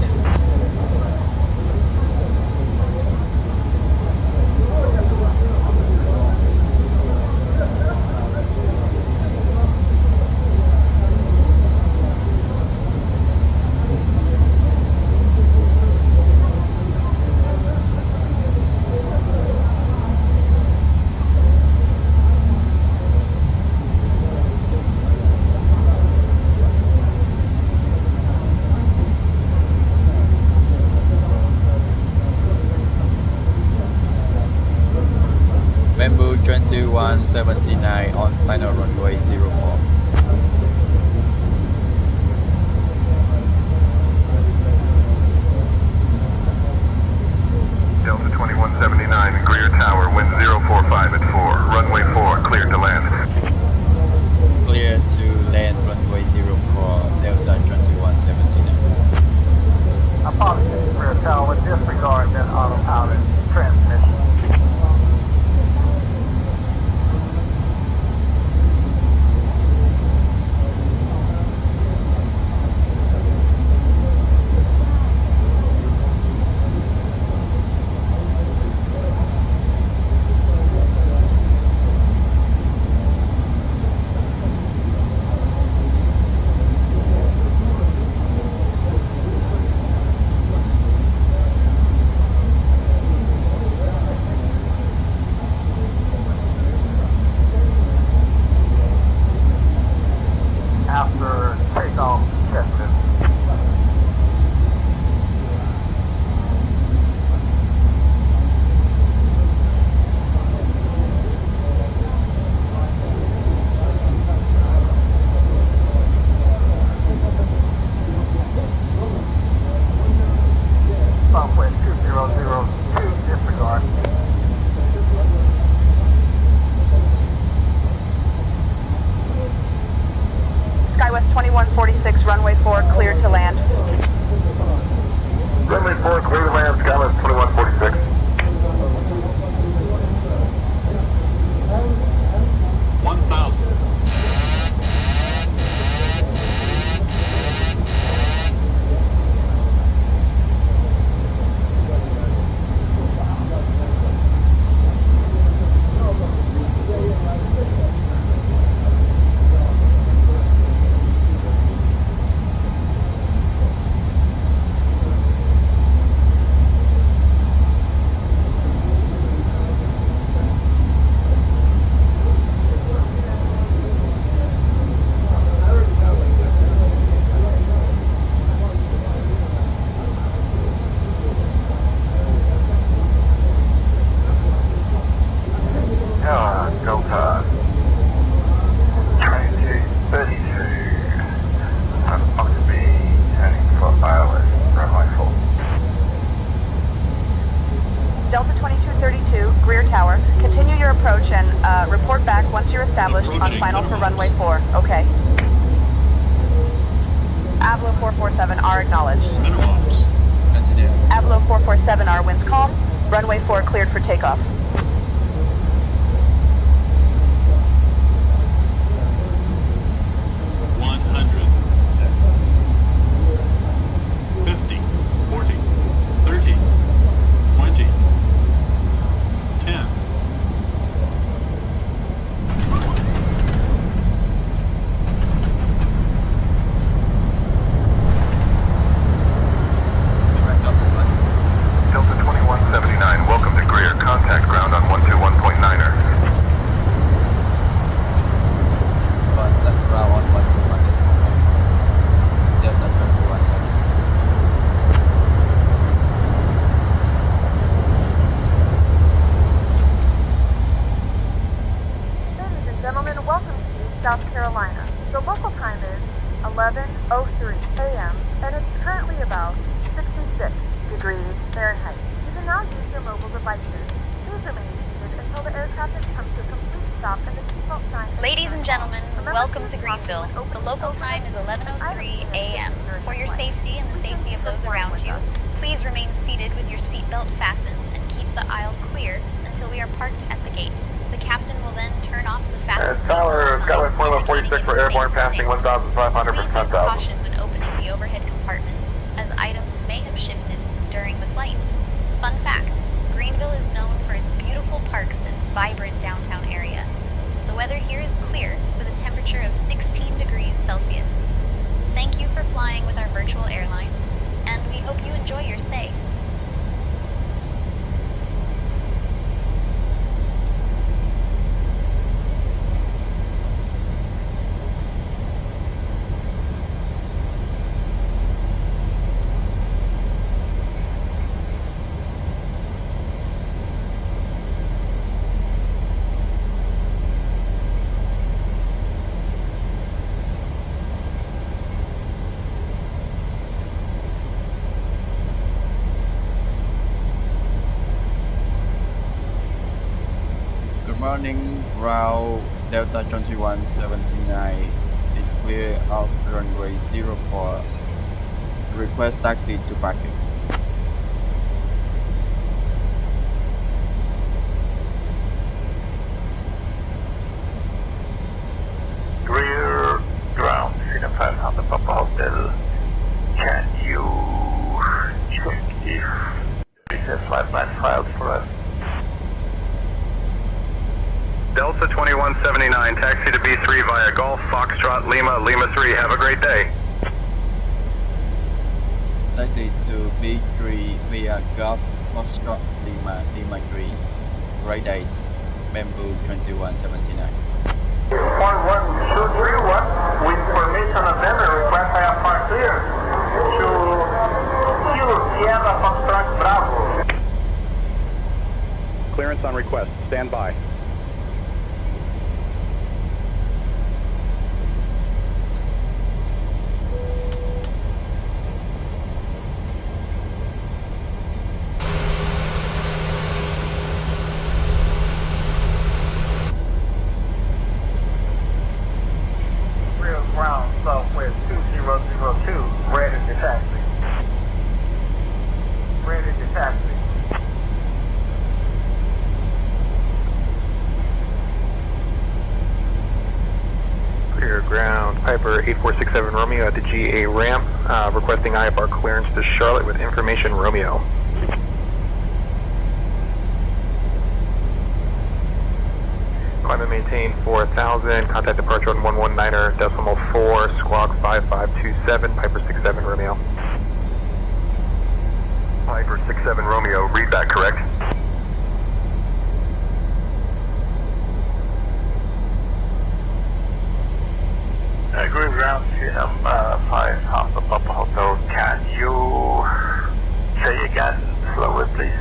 Bamboo 2179 on final runway 04. Delta 2179, Greer Tower, wind 045 at 4, runway 4, cleared to land. Clear to land runway 04, Delta 2179. Tower, disregard that autopilot transmission. After takeoff, tested. Southwest 2002, disregard. Skywest 2146, runway 4, cleared to land. Runway 4, clear to land, Skywest 2146. 1,000. Delta 2232. I'm supposed to be heading for ILS, runway 4. Delta 2232, Greer Tower. Continue your approach and report back once you're established on final for runway 4. Okay. Avlo 447R acknowledged. Minimums. Continue. Avlo 447R winds calm. Runway 4 cleared for takeoff. 100. 50. 40. 30. 20. 10. Delta 2179, welcome to Greer. Contact ground on 121.9er. Contact ground on 121 decimal point. Delta 2170. Ladies and gentlemen, welcome to South Carolina. The local time is 11:03 a.m. and it's currently about 66 degrees Fahrenheit. You can now use your mobile devices. Please remain seated until the air traffic comes to a complete stop and the seatbelt sign. Ladies and gentlemen, Remember welcome to to caution Greenville. when opening The local overhead time is doors. 11:03 a.m. For your safety and the safety of those around you, please remain seated with your seatbelt fastened and keep the aisle clear until we are parked at the gate. The captain will then turn off the fasten Tower, seatbelt Skywest sign, 2146 for indicating airborne it's safe to passing stay. 1,500 for Please use 10,000. caution when opening the overhead compartments, as items may have shifted during the flight. Fun fact, Greenville is known for its beautiful parks and vibrant downtown area. The weather here is clear, with a temperature of 16 degrees Celsius. Thank you for flying with our virtual airline, and we hope you enjoy your stay. Good morning, ground Delta 2179 is clear of runway 04. Request taxi to parking. Delta 2179, taxi to B3 via Golf, Foxtrot, Lima, Lima 3. Have a great day. Taxi to B3 via Golf, Foxtrot, Lima, Lima 3. Great date. Bamboo 2179. 11231, with permission of them, request IFR clear to Sierra Foxtrot Bravo. Clearance on request. Stand by. Real ground, Southwest 2002, ready to taxi. Ready to taxi. Clear ground. Piper 8467 Romeo at the GA ramp, requesting IFR clearance to Charlotte with information Romeo. Climb and maintain 4000, contact departure on 119.4, squawk 5527, Piper 67 Romeo. Piper 67 Romeo, read back correct. Green ground, CM 5 Alpha Papa Hotel. Can you say again slower, please?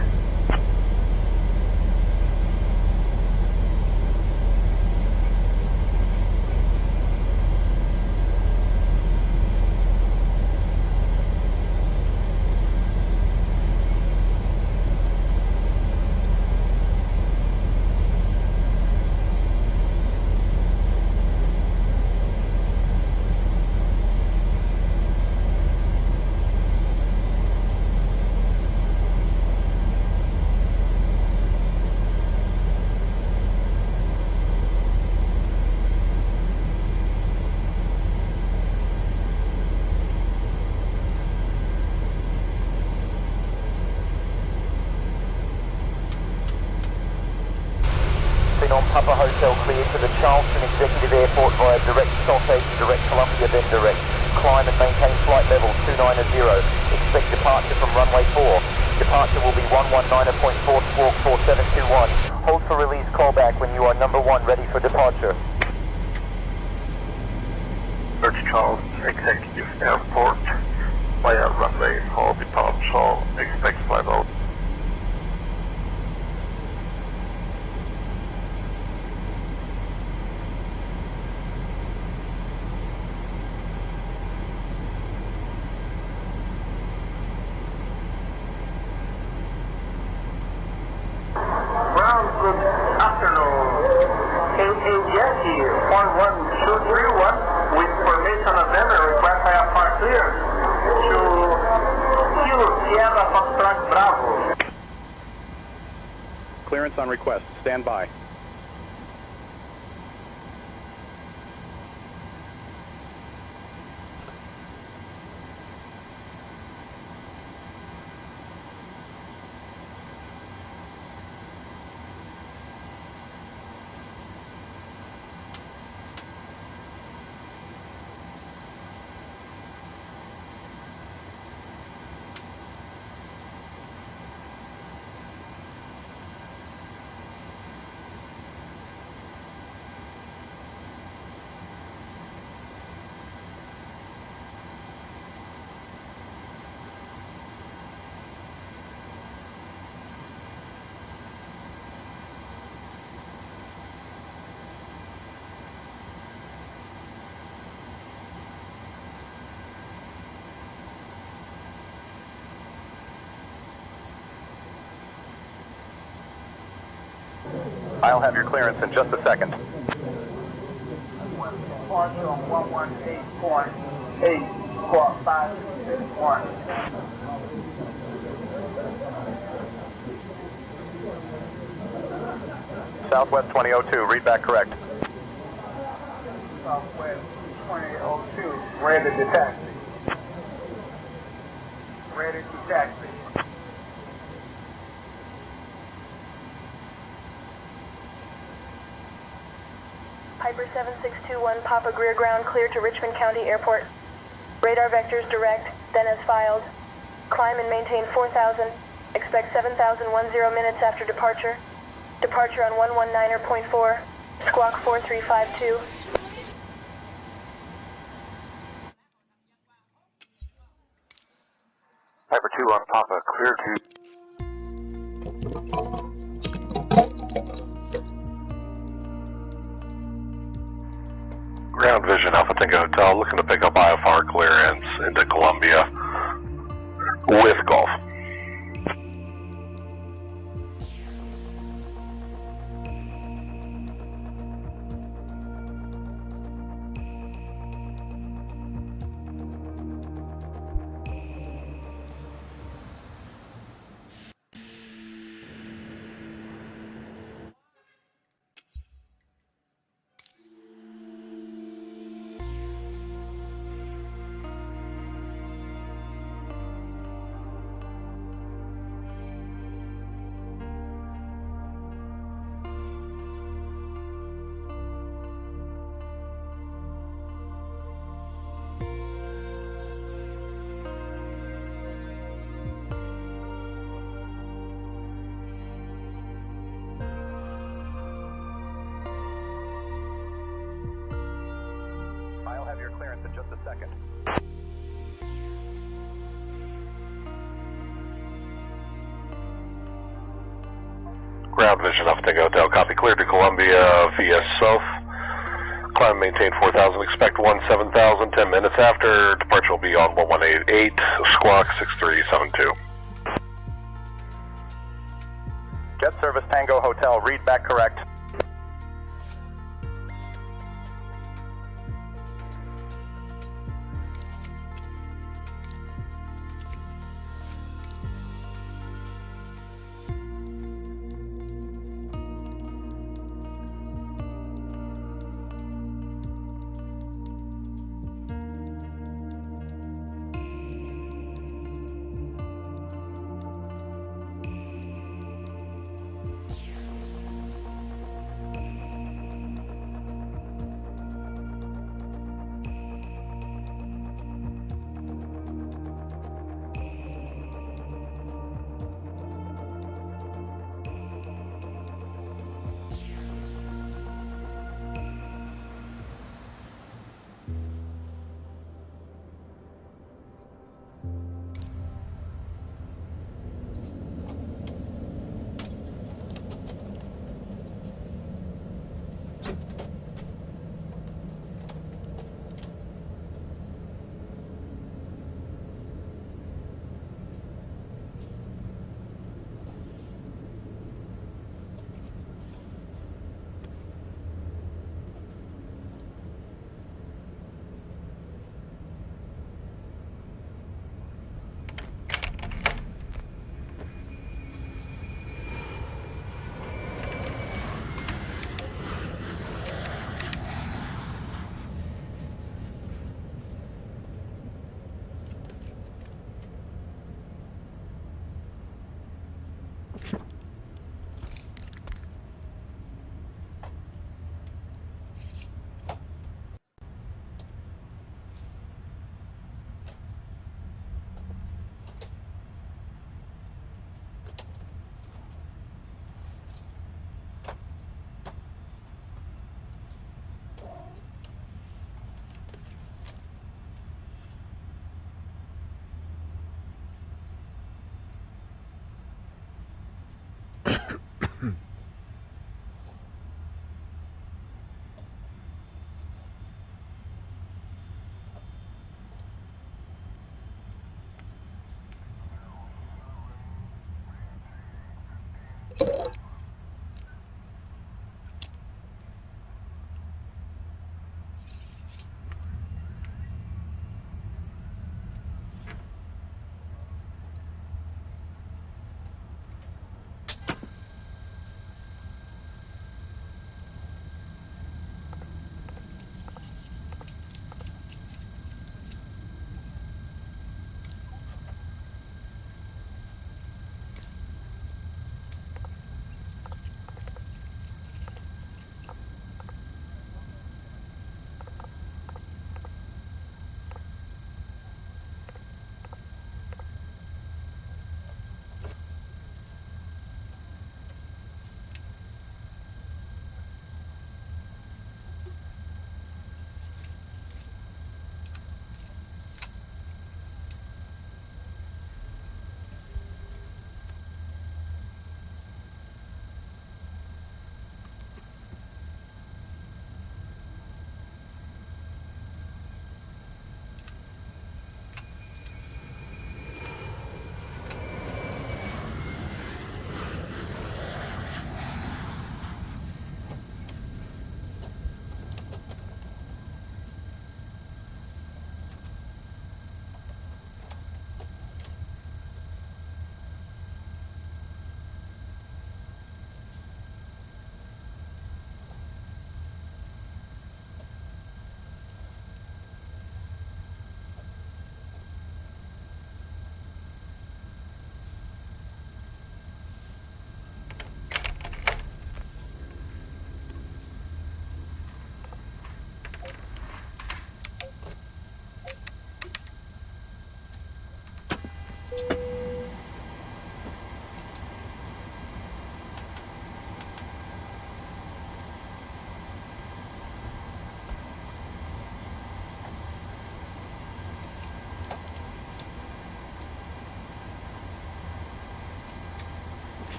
On Papa Hotel clear to the Charleston Executive Airport via direct Saute to direct Columbia, then direct. Climb and maintain flight level 290. Expect departure from runway 4. Departure will be 119.4 squawk 4721. Hold for release callback when you are number 1 ready for departure. Search Charleston Executive Airport via runway 4 departure. Expect flight level. Good afternoon. KGSP 11231, with permission of them, request IFR clear to Sierra Foxtrot Bravo. Clearance on request. Stand by. I'll have your clearance in just a second. Departure on 118.8, squawk 561. Southwest 2002, read back correct. Southwest 2002, ready to taxi. Ready to taxi. Piper 7621 Papa Greer ground clear to Richmond County Airport. Radar vectors direct, then as filed. Climb and maintain 4,000. Expect 7,010 minutes after departure. Departure on 119.4. Squawk 4352. Piper 2 on Papa, clear to... Ground Vision, Alpha Tango Hotel, looking to pick up IFR clearance into Columbia with Golf. I'll have your clearance in just a second. Ground Vision, Alpha Tango Hotel, copy, cleared to Columbia via South. Climb maintain 4,000, expect 17,000, 10 minutes after. Departure will be on 1188, squawk 6372. Jet Service Tango Hotel, read back correct.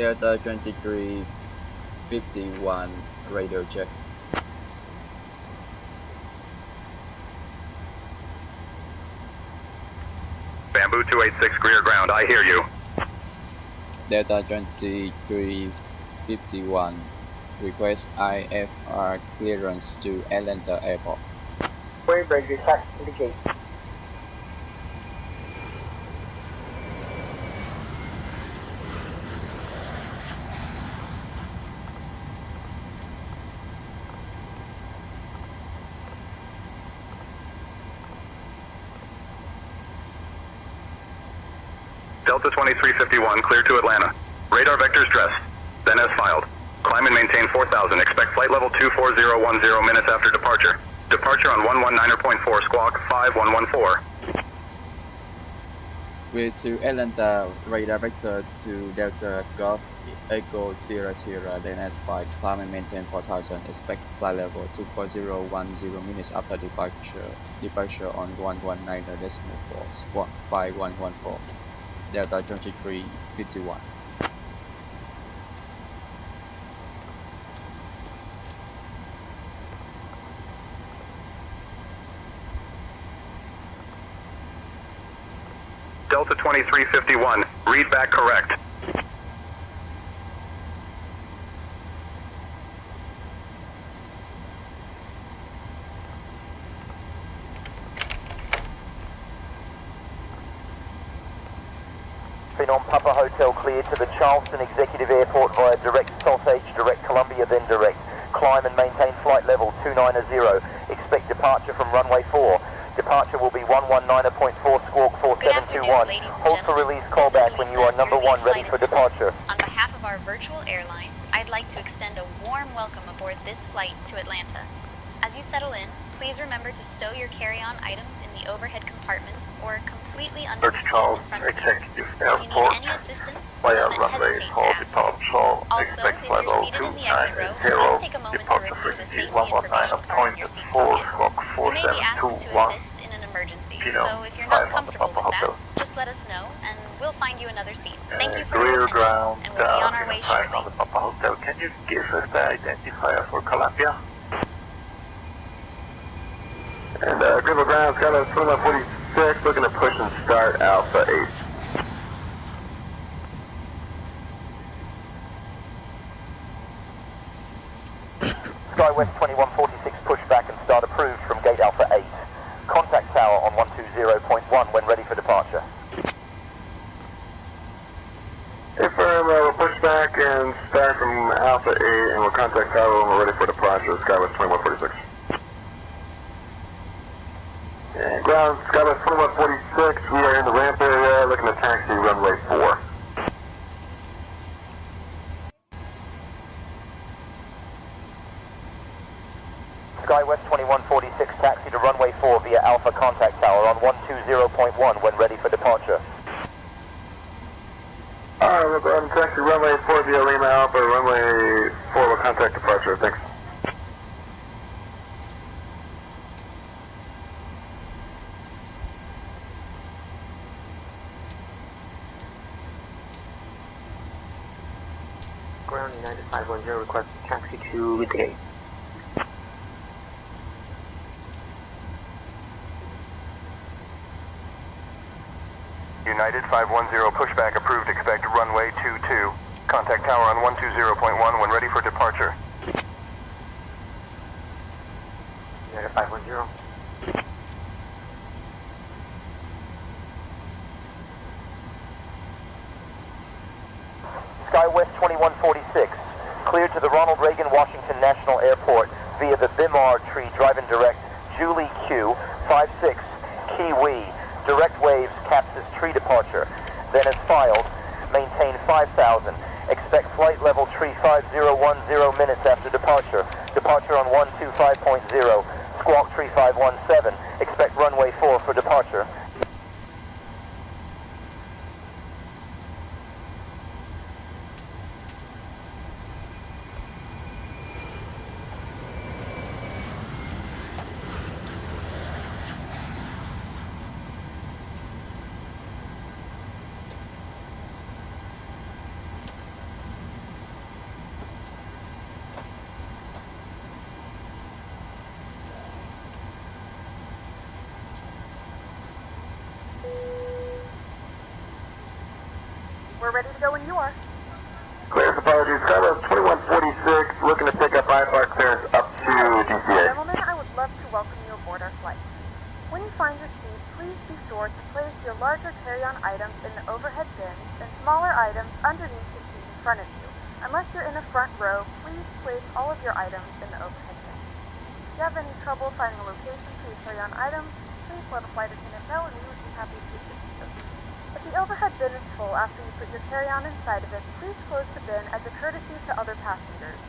Delta 2351, radio check. Bamboo 286, Greer ground, I hear you. Delta 2351, request IFR clearance to Atlanta Airport. Wayback detect indicate. Delta 2351, clear to Atlanta. Radar vectors dressed. Then as filed. Climb and maintain 4000. Expect flight level 24010 minutes after departure. Departure on 119.4, squawk 5114. We're to Atlanta, radar vector to Delta Golf Echo 00, then S5, climb and maintain 4000, expect flight level 24010 minutes after departure. Departure on 119.4, squawk 5114. Delta 2351. Delta 2351, read back correct. Phenom Papa Hotel cleared to the Charleston Executive Airport via direct Sausage, direct Columbia, then direct. Climb and maintain flight level 290. Expect departure from runway 4. Departure will be 119.4, squawk 4721. Hold for release callback when you are number 1 ready for departure. On behalf of our virtual airline, I'd like to extend a warm welcome aboard this flight to Atlanta. As you settle in, please remember to stow your carry-on items in the overhead compartments or completely under the seat in front of you. Executive If you Airport, need any assistance, via don't runway hesitate to 4 ask. departure, Also, expect if flight you're level seated in the exit row, 290, please take a moment to departure review the frequency safety information card in your seat 119.4, pocket. squawk You may be asked to 4721. assist in an emergency, Phenom, so if you're not 500 comfortable Papa with that, Hotel. just let us know and we'll find you another seat. Thank you for your Greer attention, ground, and we'll be on our way shortly. on the Papa Hotel. Can you give us the identifier for Columbia? And Greenville ground's got a 2146, looking to push and start Alpha 8. SkyWest 2146 pushback and start approved from gate Alpha 8. Contact tower on 120.1 when ready for departure. Affirm, we'll push back and start from Alpha 8, and we'll contact tower when we're ready for departure. SkyWest 2146. And ground, SkyWest 2146, we are in the ramp area, looking to taxi runway 4. SkyWest 2146 taxi to runway 4 via Alpha contact tower on 120.1 when ready for departure. Alright, we'll go ahead and taxi runway 4 via Lima Alpha, runway 4 will contact departure, thanks. Ground United 510, request taxi to the gate. United 510, pushback approved, expect runway 22. Contact tower on 120.1 when ready for departure. United 510. SkyWest 2146, cleared to the Ronald Reagan Washington National Airport via the Bimard Tree Drive-In Direct Julie Q 56 Kiwi. Direct waves Capsis Tree departure. Then as filed, maintain 5000. Expect flight level tree 5010 minutes after departure. Departure on 125.0. Squawk tree 517. Expect runway 4 for departure. We're ready to go when you are. Clear, apologies. Carlos 2146, looking to pick up IFR clearance up to DCA. Gentlemen, I would love to welcome you aboard our flight. When you find your seat, please be sure to place your larger carry-on items in the overhead bins and smaller items underneath the seat in front of you. Unless you're in the front row, please place all of your items in the overhead bin. If you have any trouble finding a location for your carry-on items, please let a flight attendant know and we would be happy to assist you. If the overhead bin is full after you put your carry-on inside of it, please close the bin as a courtesy to other passengers.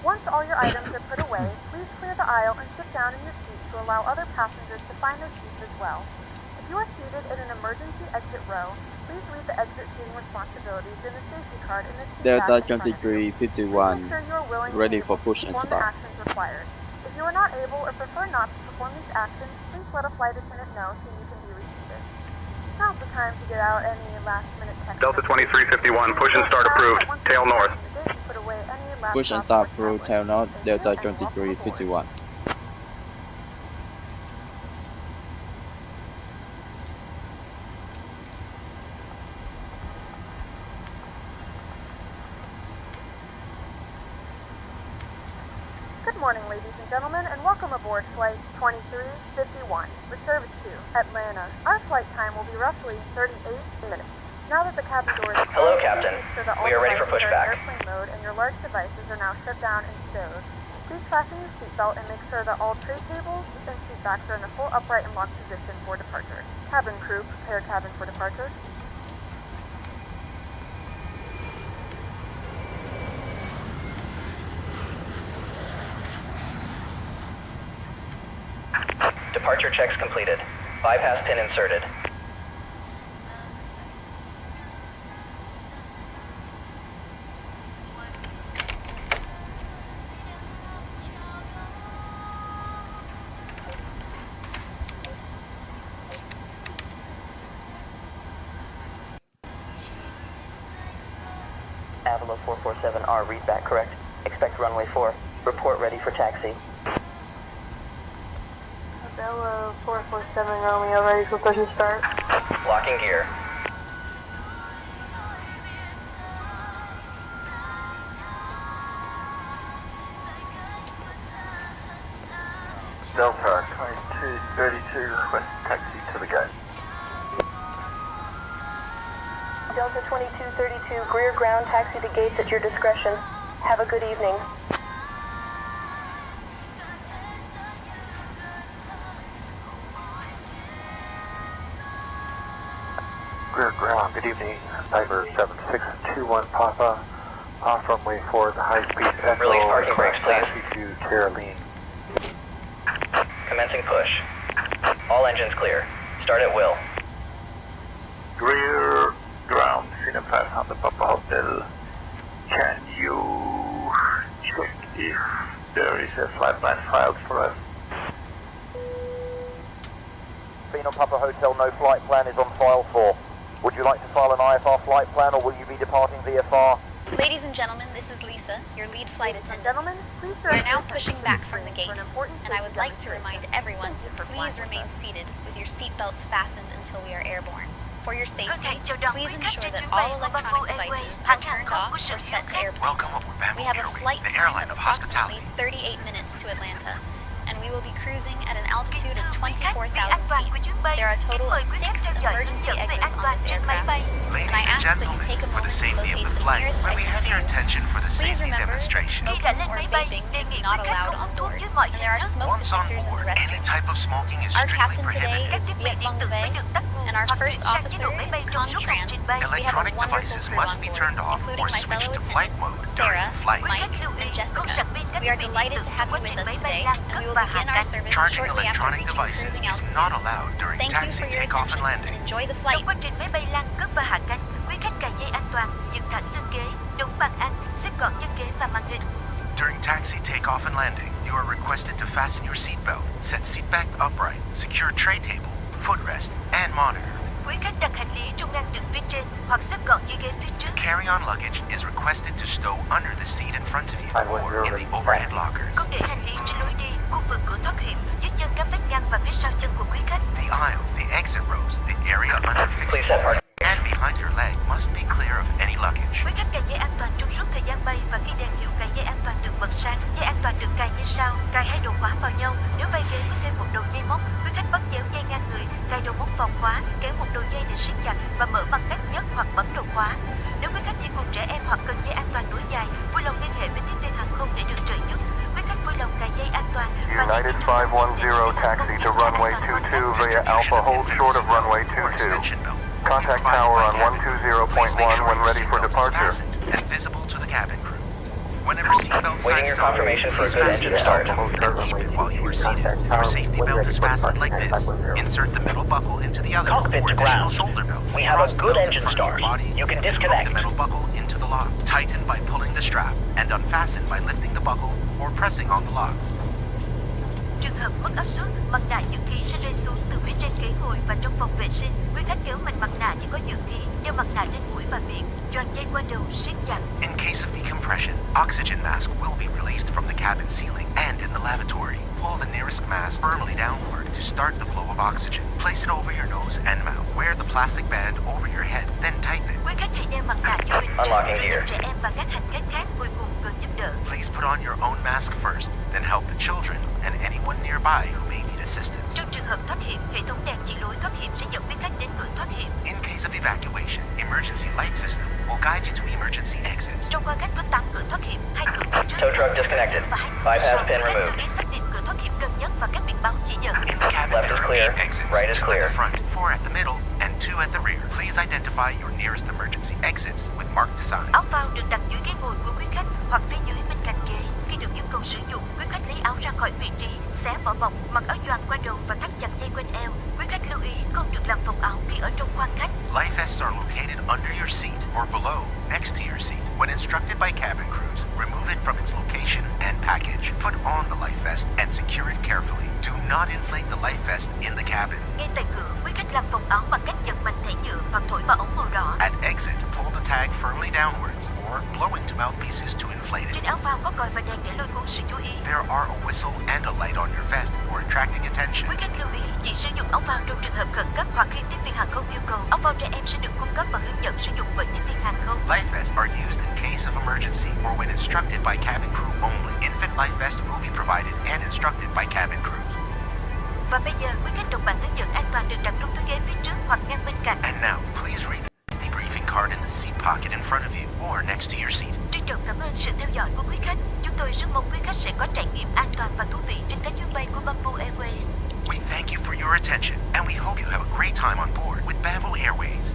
Once all your items are put away, please clear the aisle and sit down in your seat to allow other passengers to find their seats as well. If you are seated in an emergency exit row, please read the exit seating responsibilities in the safety card in the seat Delta back in front of you. 2351, Make sure you are willing ready and for able push to and perform the start. actions required. If you are not able or prefer not to perform these actions, please let a flight attendant know so you can be reseated. Now's the time to get out any last-minute tech. Delta 2351, push and start approved. Tail north. Push and start through tail north, Delta 2351. Good morning, ladies and gentlemen, and welcome aboard Flight 2351 with service to Atlanta. Our flight time will be roughly 38 minutes. Now that the cabin door is closed, Hello, Captain. make sure that all We are ready for devices are in pushback. airplane mode and your large devices are now shut down and stowed. Please fasten your seatbelt and make sure that all tray tables and seat backs are in a full upright and locked position for departure. Cabin crew, prepare cabin for departure. Departure checks completed. Bypass pin inserted. Avalo 447R, read back correct. Expect runway 4. Report ready for taxi. Avalo 447 Romeo, ready for push and start. Locking gear. Delta 2232, request taxi to the gate. Delta 2232, Greer ground, taxi to gates at your discretion. Have a good evening. Greer ground, good evening. Diver 7621 Papa. Off runway 4, the high-speed Echo. Release parking brakes, please. Taxi to Caroline. Commencing push. All engines clear. Start at will. Greer ground, Sina pass on the Papa Hotel. Can you check if there is a flight plan filed for us? Pheno Papa Hotel, no flight plan is on file for. Would you like to file an IFR flight plan or will you be departing VFR? Ladies and gentlemen, this is Lisa, your lead flight attendant. Gentlemen, please We're now pushing back from the gate, and I would like to remind everyone to please remain seated with your seatbelts fastened until we are airborne. For your safety, please ensure that all electronic devices are turned off or set to airplane Welcome mode. aboard Bamboo We have a Airways, flight the time airline of of hospitality. approximately 38 minutes to Atlanta, and we will be cruising at an altitude of 24,000 feet. There are a total of 6 emergency exits on this aircraft, and I ask that you take a For the moment to safety of locate the the flight, nearest may we exit have to your you. attention for the Please safety remember, demonstration? smoking or vaping is not allowed on board, and there are smoke Once on detectors in the board, any restrooms. type of smoking is Our strictly captain today prohibited. is Viet Bong Vey, and our first officer is Con Tran. We have a Electronic wonderful devices crew must on be board, turned off including or my switched fellow to flight attendants, mode during Sarah, flight. Mike, and Jessica. We are delighted to have you with us today, and we will begin our service Charging shortly after electronic reaching devices cruising is altitude. not allowed during Thank you taxi for your takeoff and attention, landing. and enjoy the flight. Trong quá trình máy bay lan cất và hạ cánh, quý khách cài dây an toàn, dựng thẳng lưng ghế, đúng bàn ăn, xếp gọn chân ghế và màn hình. During taxi takeoff and landing, you are requested to fasten your seatbelt, set seat back upright, secure tray table, footrest, and monitor. Quý khách đặt hành lý trong ngăn đựng phía trên hoặc xếp gọn dưới ghế phía trước. Carry-on luggage is requested to stow under the seat in front of you or in the overhead lockers. Không để hành lý trên lối đi, khu vực cửa thoát hiểm, dưới chân các vách ngăn và phía sau chân của quý khách. The aisle, the exit rows, the area under fixed Please set parking. and behind your leg must be clear of cài đầu mút vòng khóa, kéo một đầu dây để siết chặt và mở bằng cách nhấc hoặc bấm đầu khóa. Nếu quý khách đi cùng trẻ em hoặc cần dây an toàn nối dài, vui lòng liên hệ với tiếp viên hàng không để được trợ giúp. Quý khách vui lòng cài dây an toàn và United 510 taxi to runway 22 via Alpha, hold short of runway 22. Contact tower on 120.1 when ready for departure. And visible to the cabin crew. Whenever seatbelt sign Waiting your is on, confirmation for a please good fasten engine your start. seatbelt and keep it while you are seated. Your safety belt is fastened like this. Insert the middle buckle into the other Cockpit's for additional ground. shoulder belt. We have Cross a the good belt in engine front of your start. body You can and hook disconnect. the middle buckle into the lock. Tighten by pulling the strap and unfasten by lifting the buckle or pressing on the lock. Trường hợp mất áp suất, mặt nạ dưỡng khí sẽ rơi xuống từ phía trên ghế ngồi và trong phòng vệ sinh. Quý khách kéo mạnh mặt nạ để có dưỡng khí, đeo mặt nạ lên mũi và miệng, choàng dây qua đầu, siết chặt. In case of decompression, oxygen mask will be released from the cabin ceiling and in the lavatory. Pull the nearest mask firmly downward to start the flow of oxygen. Place it over your nose and mouth. Wear the plastic band over your head, then tighten it. Quý khách hãy đeo mặt nạ cho mình trước, Unlocking rồi gear. giúp trẻ em và các hành khách khác ngồi cùng cần giúp đỡ. Please put on your own mask first, then help the children and anyone nearby who may need assistance. Trong trường hợp thoát hiểm, hệ thống đèn chỉ lối thoát hiểm sẽ dẫn quý khách đến cửa thoát hiểm. In case of evacuation, emergency light system will guide you to emergency exits. Trong khoang khách có 8 cửa thoát hiểm, 2 cửa phía trước Tow truck disconnected. và 2 cửa phía Bypass sau. pin Quý khách removed. lưu ý xác định cửa thoát hiểm gần nhất và các biển báo chỉ dẫn. In the cabin, Left there is are clear, 8 exits, right is 2 clear. at the front, 4 at the middle, and 2 at the rear. Please identify your nearest emergency exits with marked signs. Áo phao được đặt dưới ghế ngồi của quý khách hoặc phía dưới bên cạnh ghế. Khi được yêu cầu sử dụng, quý khách lấy áo ra khỏi vị trí, xé vỏ bọc, mặc áo choàng qua đầu và thắt chặt dây quanh eo. Quý khách lưu ý không được làm phồng áo khi ở trong khoang khách. Life vests are located under your seat or below, next to your seat. When instructed by cabin crews, remove it from its location and package. Put on the life vest and secure it carefully. Do not inflate the life vest in the cabin. Ngay tại cửa, quý khách làm phồng áo bằng cách giật mạnh thẻ nhựa hoặc thổi vào ống màu đỏ. At exit, pull the tag firmly downwards or blow into mouthpieces to inflate it. Trên áo phao có còi và đèn để lôi cuốn sự chú ý. There are a whistle and a light on your vest for attracting attention. Quý khách lưu ý chỉ sử dụng áo phao trong trường hợp khẩn cấp hoặc khi tiếp viên hàng không yêu cầu. Áo phao trẻ em sẽ được cung cấp và hướng dẫn sử dụng bởi tiếp viên hàng không. Life vests are used in case of emergency or when instructed by cabin crew only. Infant life vest will be provided and instructed by cabin crews. Và bây giờ, quý khách đọc bản hướng dẫn an toàn được đặt trong túi ghế phía trước hoặc ngăn bên cạnh. And now, please read the debriefing card in the seat pocket in front of you or next to your seat. Trân trọng cảm ơn sự theo dõi của quý khách. Chúng tôi rất mong quý khách sẽ có trải nghiệm an toàn và thú vị trên các chuyến bay của Bamboo Airways. We thank you for your attention and we hope you have a great time on board with Bamboo Airways.